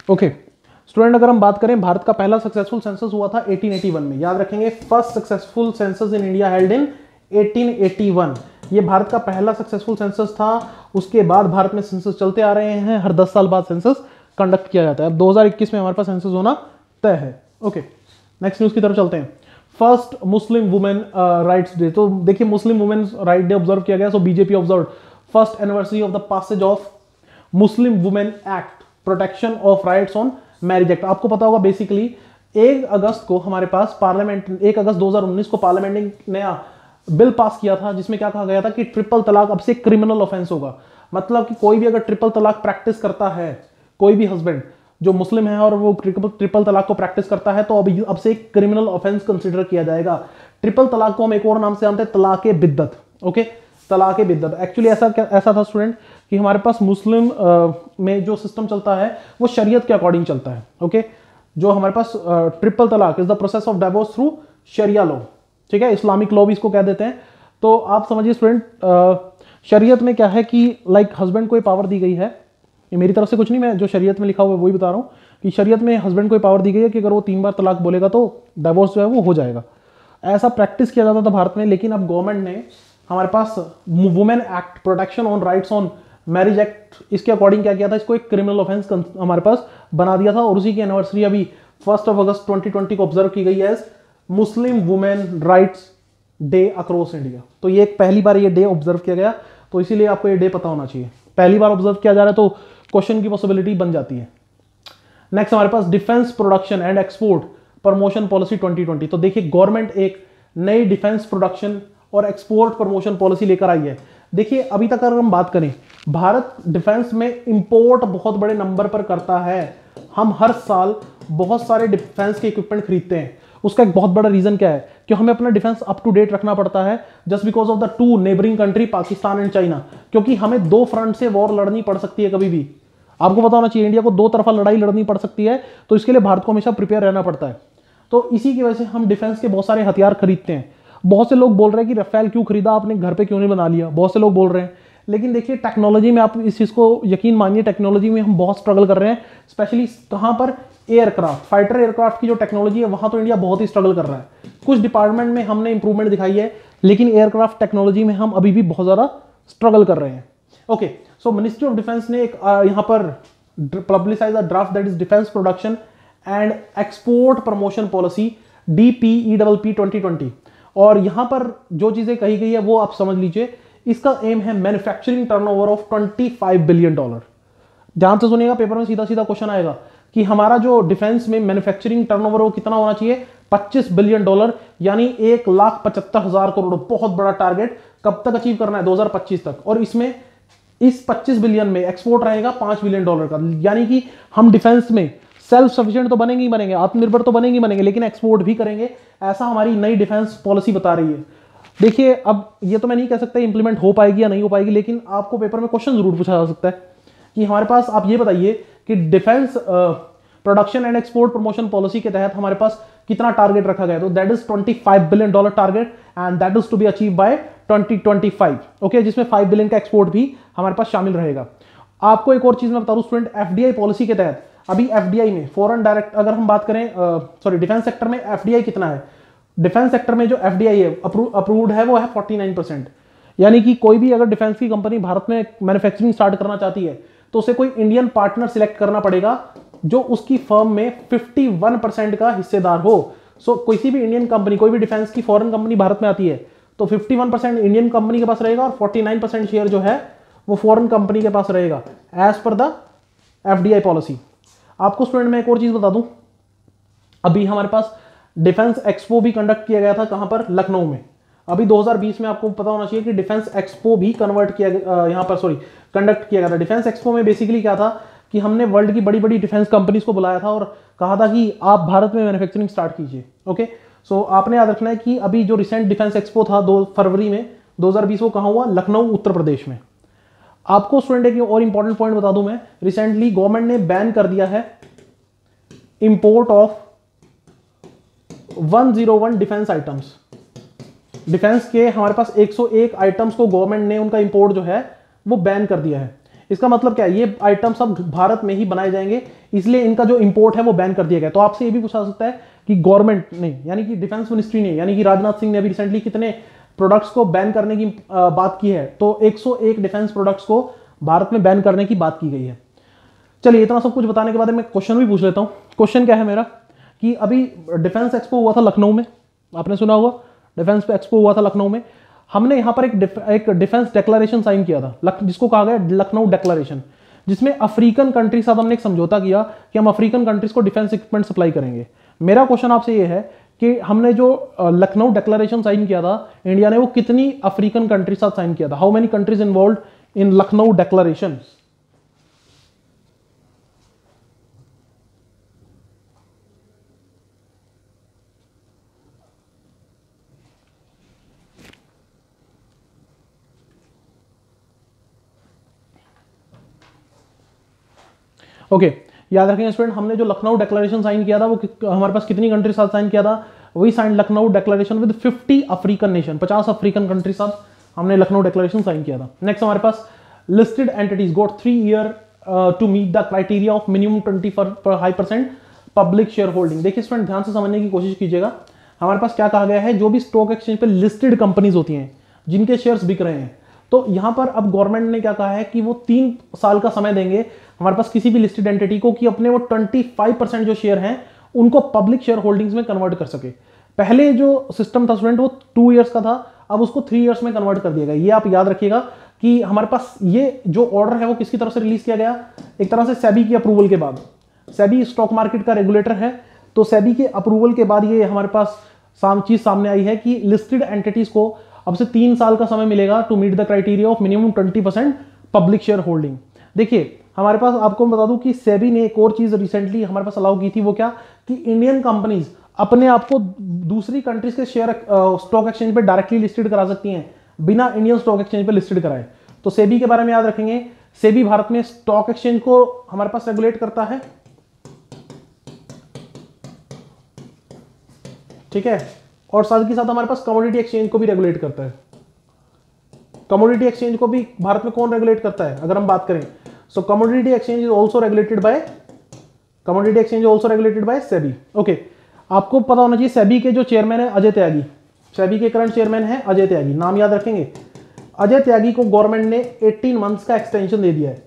ओके स्टूडेंट, अगर हम बात करें भारत का पहला सक्सेसफुल सेंसस हुआ था 1881 में। याद रखेंगे, first successful census in India held in 1881। ये भारत का पहला सक्सेसफुल सेंसस था। उसके बाद भारत में सेंसस चलते आ रहे हैं, हर 10 साल बाद सेंसस कंडक्ट किया जाता है। अब 2021 में हमारे पास सेंसस होना तय है। ओके, नेक्स्ट न्यूज की तरफ चलते हैं। First Muslim women rights day. तो देखिए Muslim women right day observe किया गया। So BJP observe first anniversary of the passage of Muslim women act, protection of rights on marriage act. आपको पता होगा बेसिकली 1 अगस्त को हमारे पास पार्लियामेंट, 1 अगस्त 2019 को पार्लियामेंट ने नया बिल पास किया था जिसमें क्या कहा गया था कि ट्रिपल तलाक अब से क्रिमिनल ऑफेंस होगा। मतलब कि कोई भी अगर ट्रिपल तलाक प्रैक्टिस करता है, कोई भी हस्बैंड जो मुस्लिम है और वो ट्रिपल तलाक को प्रैक्टिस करता है, तो अब से एक क्रिमिनल ऑफेंस कंसीडर किया जाएगा। ट्रिपल तलाक को हम एक और नाम से जानते हैं, तलाके बिद्दत। ओके, तलाके बिद्दत। एक्चुअली ऐसा था स्टूडेंट कि हमारे पास मुस्लिम में जो सिस्टम चलता है वो शरीयत के अकॉर्डिंग चलता है। ओके, जो हमारे पास triple talaq is the process of divorce through sharia law, ठीक है, इस्लामिक लॉ भी इसको कह देते हैं। तो आप समझिए स्टूडेंट, शरीयत में क्या है कि लाइक हस्बैंड को पावर दी गई है, ये मेरी तरफ से कुछ नहीं, मैं जो शरीयत में लिखा हुआ है वही बता रहा हूँ कि शरीयत में हस्बैंड को पावर दी गई है कि अगर वो 3 बार तलाक बोलेगा तो डिवोर्स जो है वो हो जाएगा। ऐसा प्रैक्टिस किया जाता था भारत में, लेकिन अब गवर्नमेंट ने हमारे पास women act, protection on rights on marriage act, इसके अकॉर्डिंग क्या किया था, इसको एक क्रिमिनल ऑफेंस हमारे पास बना दिया था। और उसी की एनिवर्सरी अभी 1 अगस्त 2020 को ऑब्जर्व की गई है मुस्लिम women rights day across India. तो ये एक पहली बार ये डे ऑब्जर्व किया गया, तो इसीलिए आपको ये डे पता होना चाहिए। पहली बार ऑब्जर्व किया जा रहा है तो क्वेश्चन की पॉसिबिलिटी बन जाती है। नेक्स्ट हमारे पास defence production and export promotion policy 2020। तो देखिए गवर्नमेंट एक नई डिफेंस प्रोडक्शन और एक्सपोर्ट प्रमोशन पॉलिसी लेकर आई है। देखिए अभी तक अगर हम बात करें, भारत डिफेंस में इंपोर्ट बहुत बड़े नंबर पर करता है। हम हर साल बहुत सारे डिफेंस के इक्विपमेंट खरीदते हैं। उसका एक बहुत बड़ा रीजन क्या है कि हमें अपना डिफेंस अप टू डेट रखना पड़ता है, just because of the 2 neighbouring country Pakistan and China. क्योंकि हमें 2 फ्रंट से वॉर लड़नी पड़ सकती है कभी भी। आपको पता होना चाहिए इंडिया को 2 तरफा लड़ाई लड़नी पड़ सकती है, तो इसके लिए भारत को हमेशा प्रिपेयर रहना पड़ता है। तो इसी की वजह से हम डिफेंस के बहुत सारे हथियार खरीदते हैं। बहुत से लोग बोल रहे हैं कि रफेल क्यों खरीदा आपने, घर पे क्यों नहीं बना लिया, बहुत से लोग बोल रहे हैं। लेकिन देखिए टेक्नोलॉजी में आप इस चीज को यकीन मानिए, टेक्नोलॉजी में हम बहुत स्ट्रगल कर रहे हैं। स्पेशली कहां पर, एयरक्राफ्ट, फाइटर एयरक्राफ्ट की जो टेक्नोलॉजी है वहां तो इंडिया बहुत ही स्ट्रगल कर रहा है। कुछ डिपार्टमेंट में हमने इंप्रूवमेंट दिखाई है, लेकिन एयरक्राफ्ट टेक्नोलॉजी में हम अभी भी बहुत ज्यादा स्ट्रगल कर रहे हैं। Okay, so ministry of defence ने एक यहां पर publicise a draft that is defence production and export promotion policy DPEPP 2020। और यहां पर जो चीजें कही गई है वो आप समझ लीजिए। इसका एम है मैन्युफैक्चरिंग टर्नओवर ऑफ $25 बिलियन। ध्यान से सुनिएगा, पेपर में सीधा सीधा क्वेश्चन आएगा कि हमारा जो डिफेंस में मैन्युफैक्चरिंग टर्नओवर वो कितना होना चाहिए, $25 बिलियन, यानी 1,75,000 करोड़। बहुत बड़ा टारगेट, कब तक अचीव करना है, 2025 तक। और इसमें इस 25 बिलियन में एक्सपोर्ट रहेगा $5 बिलियन का। यानी कि हम डिफेंस में सेल्फ सफिशिएंट तो बनेंगे ही बनेंगे, आत्मनिर्भर तो बनेंगे ही बनेंगे, लेकिन एक्सपोर्ट भी करेंगे। ऐसा हमारी नई डिफेंस पॉलिसी बता रही है। देखिए अब ये तो मैं नहीं कह सकता इंप्लीमेंट हो पाएगी या नहीं हो पाएगी, लेकिन आपको पेपर में क्वेश्चन जरूर पूछा जा सकता है कि हमारे पास, आप ये बताइए कि defence production and export promotion policy के तहत हमारे पास कितना टारगेट रखा गया। तो that is $25 billion target and that is to be achieve by 2025। Okay, जिसमें 5 बिलियन का एक्सपोर्ट भी हमारे पास शामिल रहेगा। आपको एक और चीज मैं बता दूं स्टूडेंट, FDI पॉलिसी के तहत अभी FDI में फॉरेन डायरेक्ट, अगर हम बात करें सॉरी डिफेंस सेक्टर में FDI कितना है, डिफेंस सेक्टर में जो FDI है अप्रूव्ड है वो है 49%। यानी कि कोई भी अगर डिफेंस की कंपनी भारत में मैन्युफैक्चरिंग स्टार्ट करना चाहती है तो उसे कोई इंडियन पार्टनर सिलेक्ट करना पड़ेगा जो उसकी फर्म में 51% का हिस्सेदार हो। सो किसी भी इंडियन कंपनी, कोई भी डिफेंस की फॉरेन कंपनी भारत में आती है तो 51% इंडियन कंपनी के पास रहेगा और 49% शेयर जो है वो फॉरेन कंपनी के पास रहेगा as per the FDI policy. आपको स्टूडेंट मैं एक और चीज बता दूं, अभी हमारे पास डिफेंस एक्सपो भी कंडक्ट किया गया था, कहां पर, लखनऊ में। अभी 2020 में आपको पता होना चाहिए कि डिफेंस एक्सपो भी कंडक्ट किया गया था। डिफेंस एक्सपो में बेसिकली क्या था कि हमने वर्ल्ड की बड़ी बड़ी डिफेंस कंपनीज को बुलाया था और कहा था कि आप भारत में मैन्युफैक्चरिंग स्टार्ट कीजिए। ओके, सो आपने याद रखना है कि अभी जो रिसेंट डिफेंस एक्सपो था 2 फरवरी में 2020, वो कहां हुआ, लखनऊ उत्तर प्रदेश में। आपको स्टूडेंट एक और इंपॉर्टेंट पॉइंट बता दूं मैं, रिसेंटली गवर्नमेंट ने बैन कर दिया है import of 101 defence items. Defence के हमारे पास 101 आइटम्स को गवर्नमेंट ने उनका इंपोर्ट जो है वो बैन कर दिया है। इसका मतलब क्या है, ये आइटम्स अब भारत में ही बनाए जाएंगे, इसलिए इनका जो इंपोर्ट है वो बैन कर दिया गया। तो आपसे ये भी पूछा जा सकता है कि गवर्नमेंट ने, यानी कि डिफेंस मिनिस्ट्री ने, यानी कि राजनाथ सिंह ने अभी रिसेंटली कितने प्रोडक्ट्स को बैन करने की बात की है, तो 101 डिफेंस प्रोडक्ट्स को भारत में बैन करने की बात की गई है। चलिए, इतना सब कुछ बताने के बाद मैं क्वेश्चन भी पूछ लेता हूं। क्वेश्चन क्या है मेरा कि अभी डिफेंस एक्सपो हुआ था लखनऊ में, आपने सुना होगा, डिफेंस एक्सपो हुआ था लखनऊ में। हमने यहां पर एक डिफेंस डिक्लेरेशन साइन किया था, जिसको कहा गया लखनऊ डिक्लेरेशन, जिसमें अफ्रीकन कंट्री साथ हमने एक समझौता किया कि हम अफ्रीकन कंट्रीज को डिफेंस इक्विपमेंट सप्लाई करेंगे। मेरा क्वेश्चन आपसे ये है कि हमने जो लखनऊ डिक्लेरेशन साइन किया था इंडिया ने, वो कितनी अफ्रीकन कंट्री साथ साइन किया था? How many countries involve in Lucknow declaration? Okay, याद रखेंगे स्टूडेंट, हमने जो लखनऊ डिक्लेरेशन साइन किया था वो हमारे पास कितनी कंट्री साथ साइन किया था? वही sign Lucknow declaration with 50 African nation, 50 African country साथ हमने लखनऊ डिक्लेरेशन साइन किया था। नेक्स्ट हमारे पास listed entities got 3 year to meet the criteria of minimum 25% public share holding. देखिए स्टूडेंट, ध्यान से समझने की कोशिश कीजिएगा। हमारे पास क्या कहा गया है, जो भी स्टॉक एक्सचेंज पे लिस्टेड कंपनीज होती हैं जिनके शेयर्स बिक रहे हैं, तो यहां पर अब गवर्नमेंट ने क्या कहा है कि वो 3 साल का समय देंगे हमारे पास किसी भी लिस्टेड एंटिटी को कि अपने वो 25% जो शेयर हैं उनको पब्लिक शेयर होल्डिंग्स में कन्वर्ट कर सके। पहले जो सिस्टम था स्टूडेंट वो 2 इयर्स का था, अब उसको 3 इयर्स में कन्वर्ट कर दिया गया। ये आप याद रखिएगा कि हमारे पास ये जो ऑर्डर है वो किसकी तरफ से रिलीज किया गया? एक तरह से सेबी की अप्रूवल के बाद। सेबी स्टॉक मार्केट का रेगुलेटर है, तो सेबी के अप्रूवल के बाद ये हमारे पास चीज सामने आई है कि लिस्टेड एंटिटीज को अब से 3 साल का समय मिलेगा to meet the criteria of minimum 20% public share holding. देखिए हमारे पास, आपको बता दूं कि सेबी ने एक और चीज रिसेंटली हमारे पास अलाउ की थी, वो क्या कि इंडियन कंपनीज अपने आप को दूसरी कंट्रीज के शेयर स्टॉक एक्सचेंज पे डायरेक्टली लिस्टेड करा सकती हैं बिना इंडियन स्टॉक एक्सचेंज पे लिस्टेड कराए। तो सेबी के बारे में याद रखेंगे, सेबी भारत में स्टॉक एक्सचेंज को हमारे पास रेगुलेट करता है, ठीक है, और साथ ही साथ हमारे पास कमोडिटी एक्सचेंज को भी रेगुलेट करता है। कमोडिटी एक्सचेंज को भी भारत में कौन रेगुलेट करता है अगर हम बात करें? So commodity exchange is also regulated by SEBI. Okay, आपको पता होना चाहिए सेबी के जो चेयरमैन है अजय त्यागी, सेबी के करंट चेयरमैन है अजय त्यागी, नाम याद रखेंगे। अजय त्यागी को गवर्नमेंट ने 18 मंथ्स का एक्सटेंशन दे दिया है।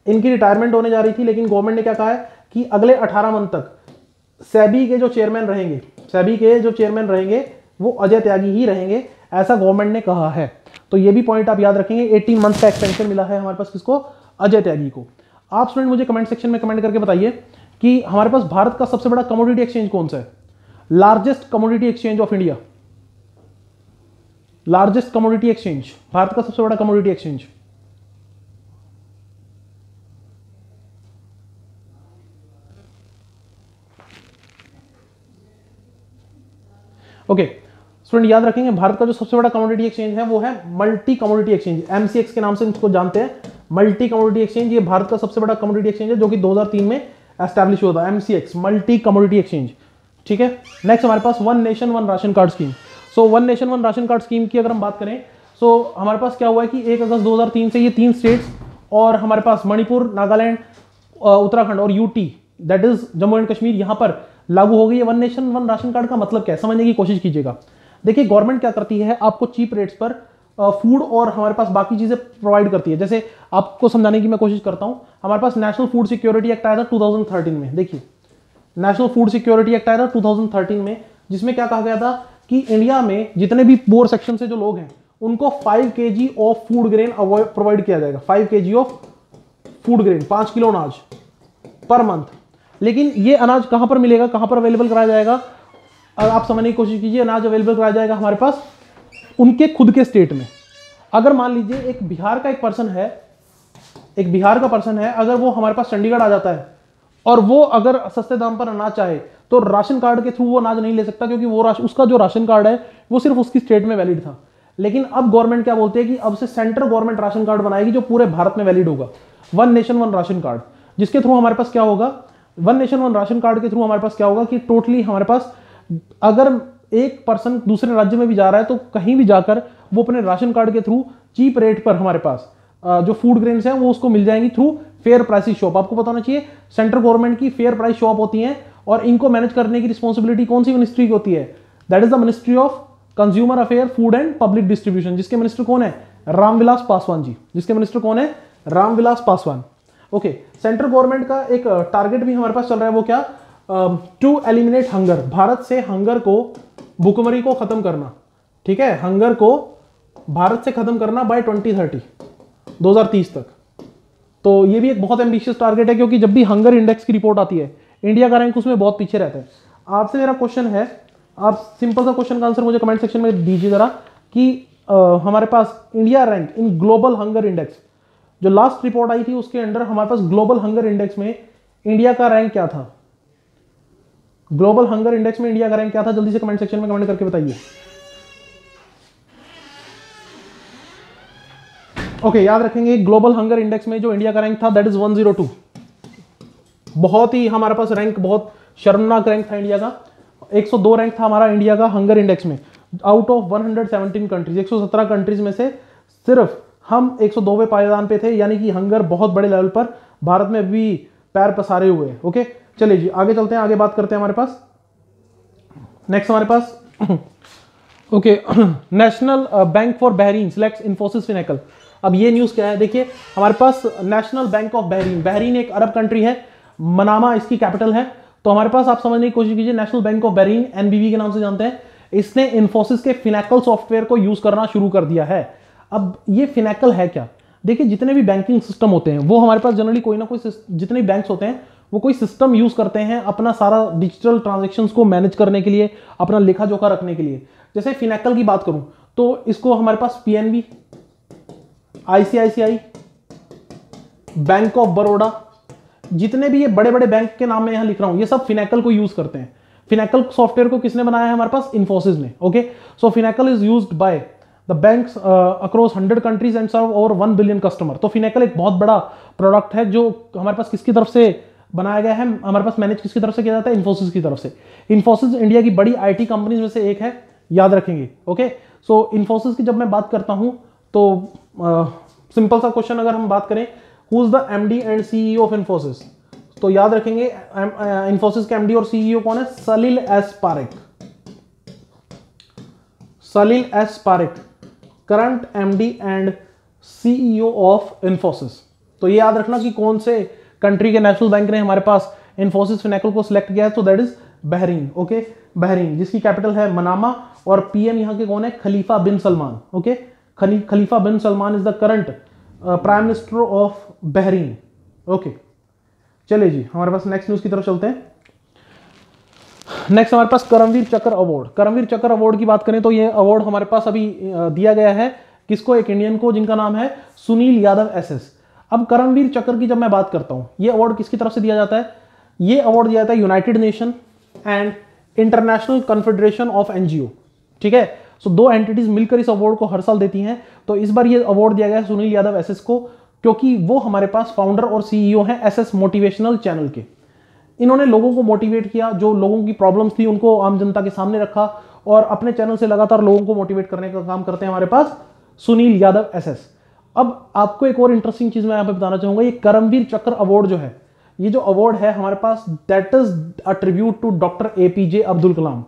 इनकी रिटायरमेंट होने जा रही थी, लेकिन गवर्नमेंट ने क्या कहा है कि अगले 18 मंथ तक सेबी के जो चेयरमैन रहेंगे वो अजय त्यागी ही रहेंगे, ऐसा गवर्नमेंट ने कहा है। तो ये भी पॉइंट आप याद रखेंगे, 18 मंथ का एक्सटेंशन मिला है हमारे पास किसको? अजय त्यागी को। आप स्टूडेंट मुझे कमेंट सेक्शन में कमेंट करके बताइए कि हमारे पास भारत का सबसे बड़ा कमोडिटी एक्सचेंज कौन सा है? Largest commodity exchange of India, largest commodity exchange, Bharat का सबसे बड़ा कमोडिटी एक्सचेंज। ओके स्टूडेंट, याद रखेंगे भारत का जो सबसे बड़ा कमोडिटी एक्सचेंज है वो है मल्टी कमोडिटी एक्सचेंज, एमसीएक्स के नाम से इसको जानते हैं, मल्टी कमोडिटी एक्सचेंज। ये भारत का सबसे बड़ा कमोडिटी एक्सचेंज है जो कि 2003 में एस्टैब्लिश हुआ था, एमसीएक्स, मल्टी कमोडिटी एक्सचेंज, ठीक है। नेक्स्ट हमारे पास one nation one ration card scheme. So one nation one ration card scheme की अगर हम बात करें, सो हमारे पास क्या हुआ है कि 1 अगस्त 2003 से ये 3 स्टेट्स और हमारे पास मणिपुर, नागालैंड, उत्तराखंड और UT, that is Jammu and Kashmir, यहां पर लागू हो गई है one nation one ration card. का मतलब क्या है समझने की कोशिश कीजिएगा। देखिए गवर्नमेंट क्या करती है, आपको चीप रेट्स पर फूड और हमारे पास बाकी चीजें प्रोवाइड करती है। जैसे आपको समझाने की मैं कोशिश करता हूं, हमारे पास नेशनल फूड सिक्योरिटी एक्ट आया था 2013 में। देखिए नेशनल फूड सिक्योरिटी एक्ट आया था 2013 में, जिसमें क्या कहा गया था कि इंडिया में जितने भी पुअर सेक्शन से जो लोग हैं उनको 5 kg of food grain provide किया जाएगा। 5 kg of food grain, 5 kilo अनाज पर मंथ। लेकिन ये अनाज कहां पर मिलेगा, कहां पर अवेलेबल कराया जाएगा? आप समझने की कोशिश कीजिए, अनाज अवेलेबल कराया जाएगा हमारे पास उनके खुद के स्टेट में। अगर मान लीजिए एक बिहार का पर्सन है, अगर वो हमारे पास चंडीगढ़ आ जाता है और वो अगर सस्ते दाम पर अनाज चाहे तो राशन कार्ड के थ्रू वो अनाज नहीं ले सकता, क्योंकि वो उसका जो राशन कार्ड है वो सिर्फ उसकी स्टेट में वैलिड था। लेकिन अब गवर्नमेंट क्या बोलती है कि अब से सेंट्रल गवर्नमेंट राशन कार्ड बनाएगी जो पूरे भारत में वैलिड होगा, one nation one ration card, जिसके थ्रू हमारे पास क्या होगा, one nation one ration card के थ्रू हमारे पास क्या होगा कि टोटली हमारे पास अगर एक पर्सन दूसरे राज्य में भी जा रहा है तो कहीं भी जाकर वो अपने राशन कार्ड के थ्रू चीप रेट पर हमारे पास जो फूड ग्रेन्स हैं वो उसको मिल जाएंगी थ्रू फेयर प्राइस शॉप। आपको पता होना चाहिए सेंट्रल गवर्नमेंट की फेयर प्राइस शॉप होती है और इनको मैनेज करने की रिस्पॉन्सिबिलिटी कौन सी मिनिस्ट्री की होती है? That is the ministry of consumer affair, food and public distribution, जिसके मिनिस्टर कौन है? रामविलास पासवान जी। जिसके मिनिस्टर कौन है? Ramvilas Paswan. Okay, central government का एक टारगेट भी हमारे पास चल रहा है, वो क्या? टू एलिमिनेट हंगर, भारत से हंगर को, भूखमरी को खत्म करना। ठीक है, हंगर को भारत से खत्म करना बाय 2030, 2030 तक। तो ये भी एक बहुत एम्बिशियस टारगेट है, क्योंकि जब भी हंगर इंडेक्स की रिपोर्ट आती है, इंडिया का रैंक उसमें बहुत पीछे रहता है। आपसे मेरा क्वेश्चन है, आप सिंपल सा क्वेश्चन का आंसर मुझे कमेंट सेक्शन में दीजिए जरा, कि हमारे पास India rank in global hunger index, जो लास्ट रिपोर्ट आई थी उसके अंडर हमारे पास ग्लोबल हंगर इंडेक्स में इंडिया का रैंक क्या था? ग्लोबल हंगर इंडेक्स में इंडिया का रैंक क्या था? जल्दी से कमेंट सेक्शन में कमेंट करके बताइए। ओके, याद रखेंगे ग्लोबल हंगर इंडेक्स में जो इंडिया का रैंक था दैट इज 102। बहुत ही हमारे पास रैंक, बहुत शर्मनाक रैंक था इंडिया का। 102 रैंक था हमारा इंडिया का हंगर इंडेक्स में, आउट ऑफ 117 कंट्रीज। 117 कंट्रीज में से सिर्फ हम 102वें पायदान पे थे, यानी कि हंगर बहुत बड़े लेवल पर भारत में भी पैर पसारे हुए। ओके, चलिए जी आगे चलते हैं, आगे बात करते हैं। हमारे पास नेक्स्ट हमारे पास okay, national bank for Bahrain selects Infosys Finacle. अब ये न्यूज क्या है? देखिए, हमारे पास national bank of Bahrain, Bahrain एक अरब कंट्री है, मनामा इसकी कैपिटल है। तो हमारे पास आप समझने की कोशिश कीजिए, national bank of Bahrain, NBB के नाम से जानते हैं, इसने इन्फोसिस के फिनेकल सॉफ्टवेयर को यूज करना शुरू कर दिया है। अब ये फिनेकल है क्या? देखिए, जितने भी बैंकिंग सिस्टम होते हैं वो हमारे पास जनरली कोई ना कोई, जितने भी बैंक्स होते हैं वो कोई सिस्टम यूज करते हैं अपना सारा डिजिटल ट्रांजेक्शन्स को मैनेज करने के लिए, अपना लेखा जोखा रखने के लिए। जैसे फिनेकल की बात करूं तो इसको हमारे पास पीएनबी, आईसीआईसीआई, बैंक ऑफ बड़ौदा, जितने भी ये बड़े बड़े बैंक के नाम मैं यहां लिख रहा हूं, ये सब फिनेकल को यूज करते हैं। फिनेकल सॉफ्टवेयर को किसने बनाया है? हमारे पास इन्फोसिस ने। Okay, so finacle is used by the banks across 100 countries and serve over 1 billion customer. तो फिनेकल एक बहुत बड़ा प्रोडक्ट है जो हमारे पास किसकी तरफ से बनाया गया है? हमारे पास मैनेज किसकी तरफ से किया जाता है? इन्फोसिस की तरफ से। इन्फोसिस इंडिया की बड़ी आईटी कंपनीज में से एक है, याद रखेंगे। ओके, सो इन्फोसिस की जब मैं बात करता हूं तो सिंपल सा क्वेश्चन अगर हम बात करें, who is the MD and CEO of Infosys, तो याद रखेंगे इन्फोसिस के एमडी और सीईओ कौन है? Salil S Parekh. Salil S Parekh, current MD and CEO of Infosys. तो ये याद रखना कि कौन से कंट्री के नेशनल बैंक ने हमारे पास इन्फोसिस फिनेकल को सिलेक्ट किया है, तो that is Bahrain. Okay, Bahrain जिसकी कैपिटल है मनामा, और पीएम यहां के कौन है? Khalifa bin Salman. Okay, Khalifa bin Salman is the current prime minister of Bahrain. Okay, चलिए जी हमारे पास नेक्स्ट न्यूज की तरफ चलते हैं। नेक्स्ट हमारे पास करमवीर चक्र अवार्ड। करमवीर चक्र अवार्ड की बात करें तो ये अवार्ड हमारे पास अभी दिया गया है किसको? एक इंडियन को, जिनका नाम है सुनील यादव एसएस। अब करमवीर चक्र की जब मैं बात करता हूं, ये अवार्ड किसकी तरफ से दिया जाता है? ये अवार्ड दिया जाता है United nation and international confederation of NGO. ठीक है, सो दो एंटिटीज मिलकर इस अवार्ड को हर साल देती हैं। तो इस बार ये अवार्ड दिया गया है सुनील यादव एसएस को, क्योंकि वो हमारे पास फाउंडर और सीईओ हैं एसएस मोटिवेशनल चैनल के। इन्होंने लोगों को मोटिवेट किया, जो लोगों की प्रॉब्लम्स थी उनको आम जनता के सामने रखा, और अपने चैनल से लगातार लोगों को मोटिवेट करने का काम करते हैं हमारे पास सुनील यादव एसएस। अब आपको एक और इंटरेस्टिंग चीज मैं यहां पे बताना चाहूंगा, ये करमवीर चक्र अवार्ड जो है, ये जो अवार्ड है हमारे पास, that is a tribute to doctor APJ Abdul Kalam.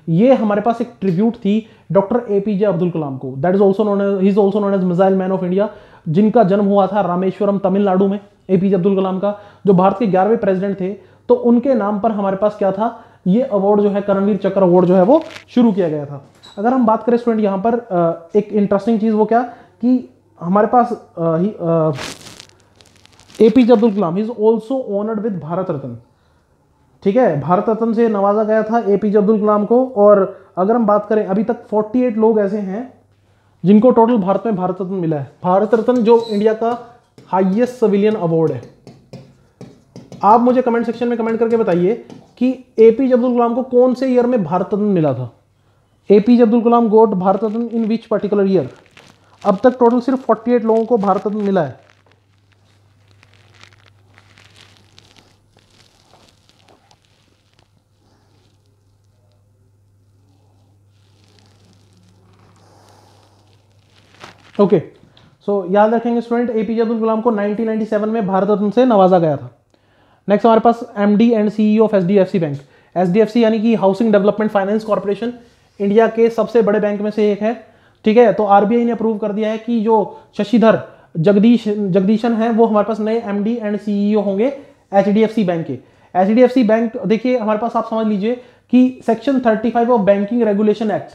ये हमारे पास एक ट्रिब्यूट थी डॉक्टर एपीजे अब्दुल कलाम को। That is also known as, he is also known as missile man of India, जिनका जन्म हुआ था रामेश्वरम तमिलनाडु में। एपीजे अब्दुल कलाम का, जो भारत के 11वें प्रेसिडेंट थे, तो उनके नाम पर हमारे पास क्या था? ये अवार्ड जो है करमवीर चक्र अवार्ड जो है वो शुरू किया गया था। अगर हम बात करें स्टूडेंट यहां पर एक इंटरेस्टिंग चीज, वो क्या कि हमारे पास APJ Abdul Kalam is also honoured with Bharat Ratna. ठीक है, भारत रत्न से नवाजा गया था एपीजे अब्दुल कलाम को। और अगर हम बात करें, अभी तक 48 लोग ऐसे हैं जिनको टोटल भारत में भारत रत्न मिला है। भारत रत्न जो इंडिया का हाईएस्ट सिविलियन अवार्ड है। आप मुझे कमेंट सेक्शन में कमेंट करके बताइए कि एपीजे अब्दुल कलाम को कौन से ईयर में भारत रत्न मिला था? APJ Abdul Kalam got Bharat Ratna in which particular year? अब तक टोटल सिर्फ 48 लोगों को भारत रत्न मिला है। ओके, सो याद रखेंगे स्टूडेंट, एपीजे अब्दुल कलाम को 1997 में भारत रत्न से नवाजा गया था। नेक्स्ट हमारे पास MD and CEO of HDFC bank. HDFC यानी कि housing development finance corporation, India के सबसे बड़े बैंक में से एक है, ठीक है। तो आरबीआई ने अप्रूव कर दिया है कि जो शशिधर जगदीशन है वो हमारे पास नए एमडी एंड सीईओ होंगे एचडीएफसी बैंक के। एचडीएफसी बैंक देखिए हमारे पास, आप समझ लीजिए कि section 35 of banking regulation act,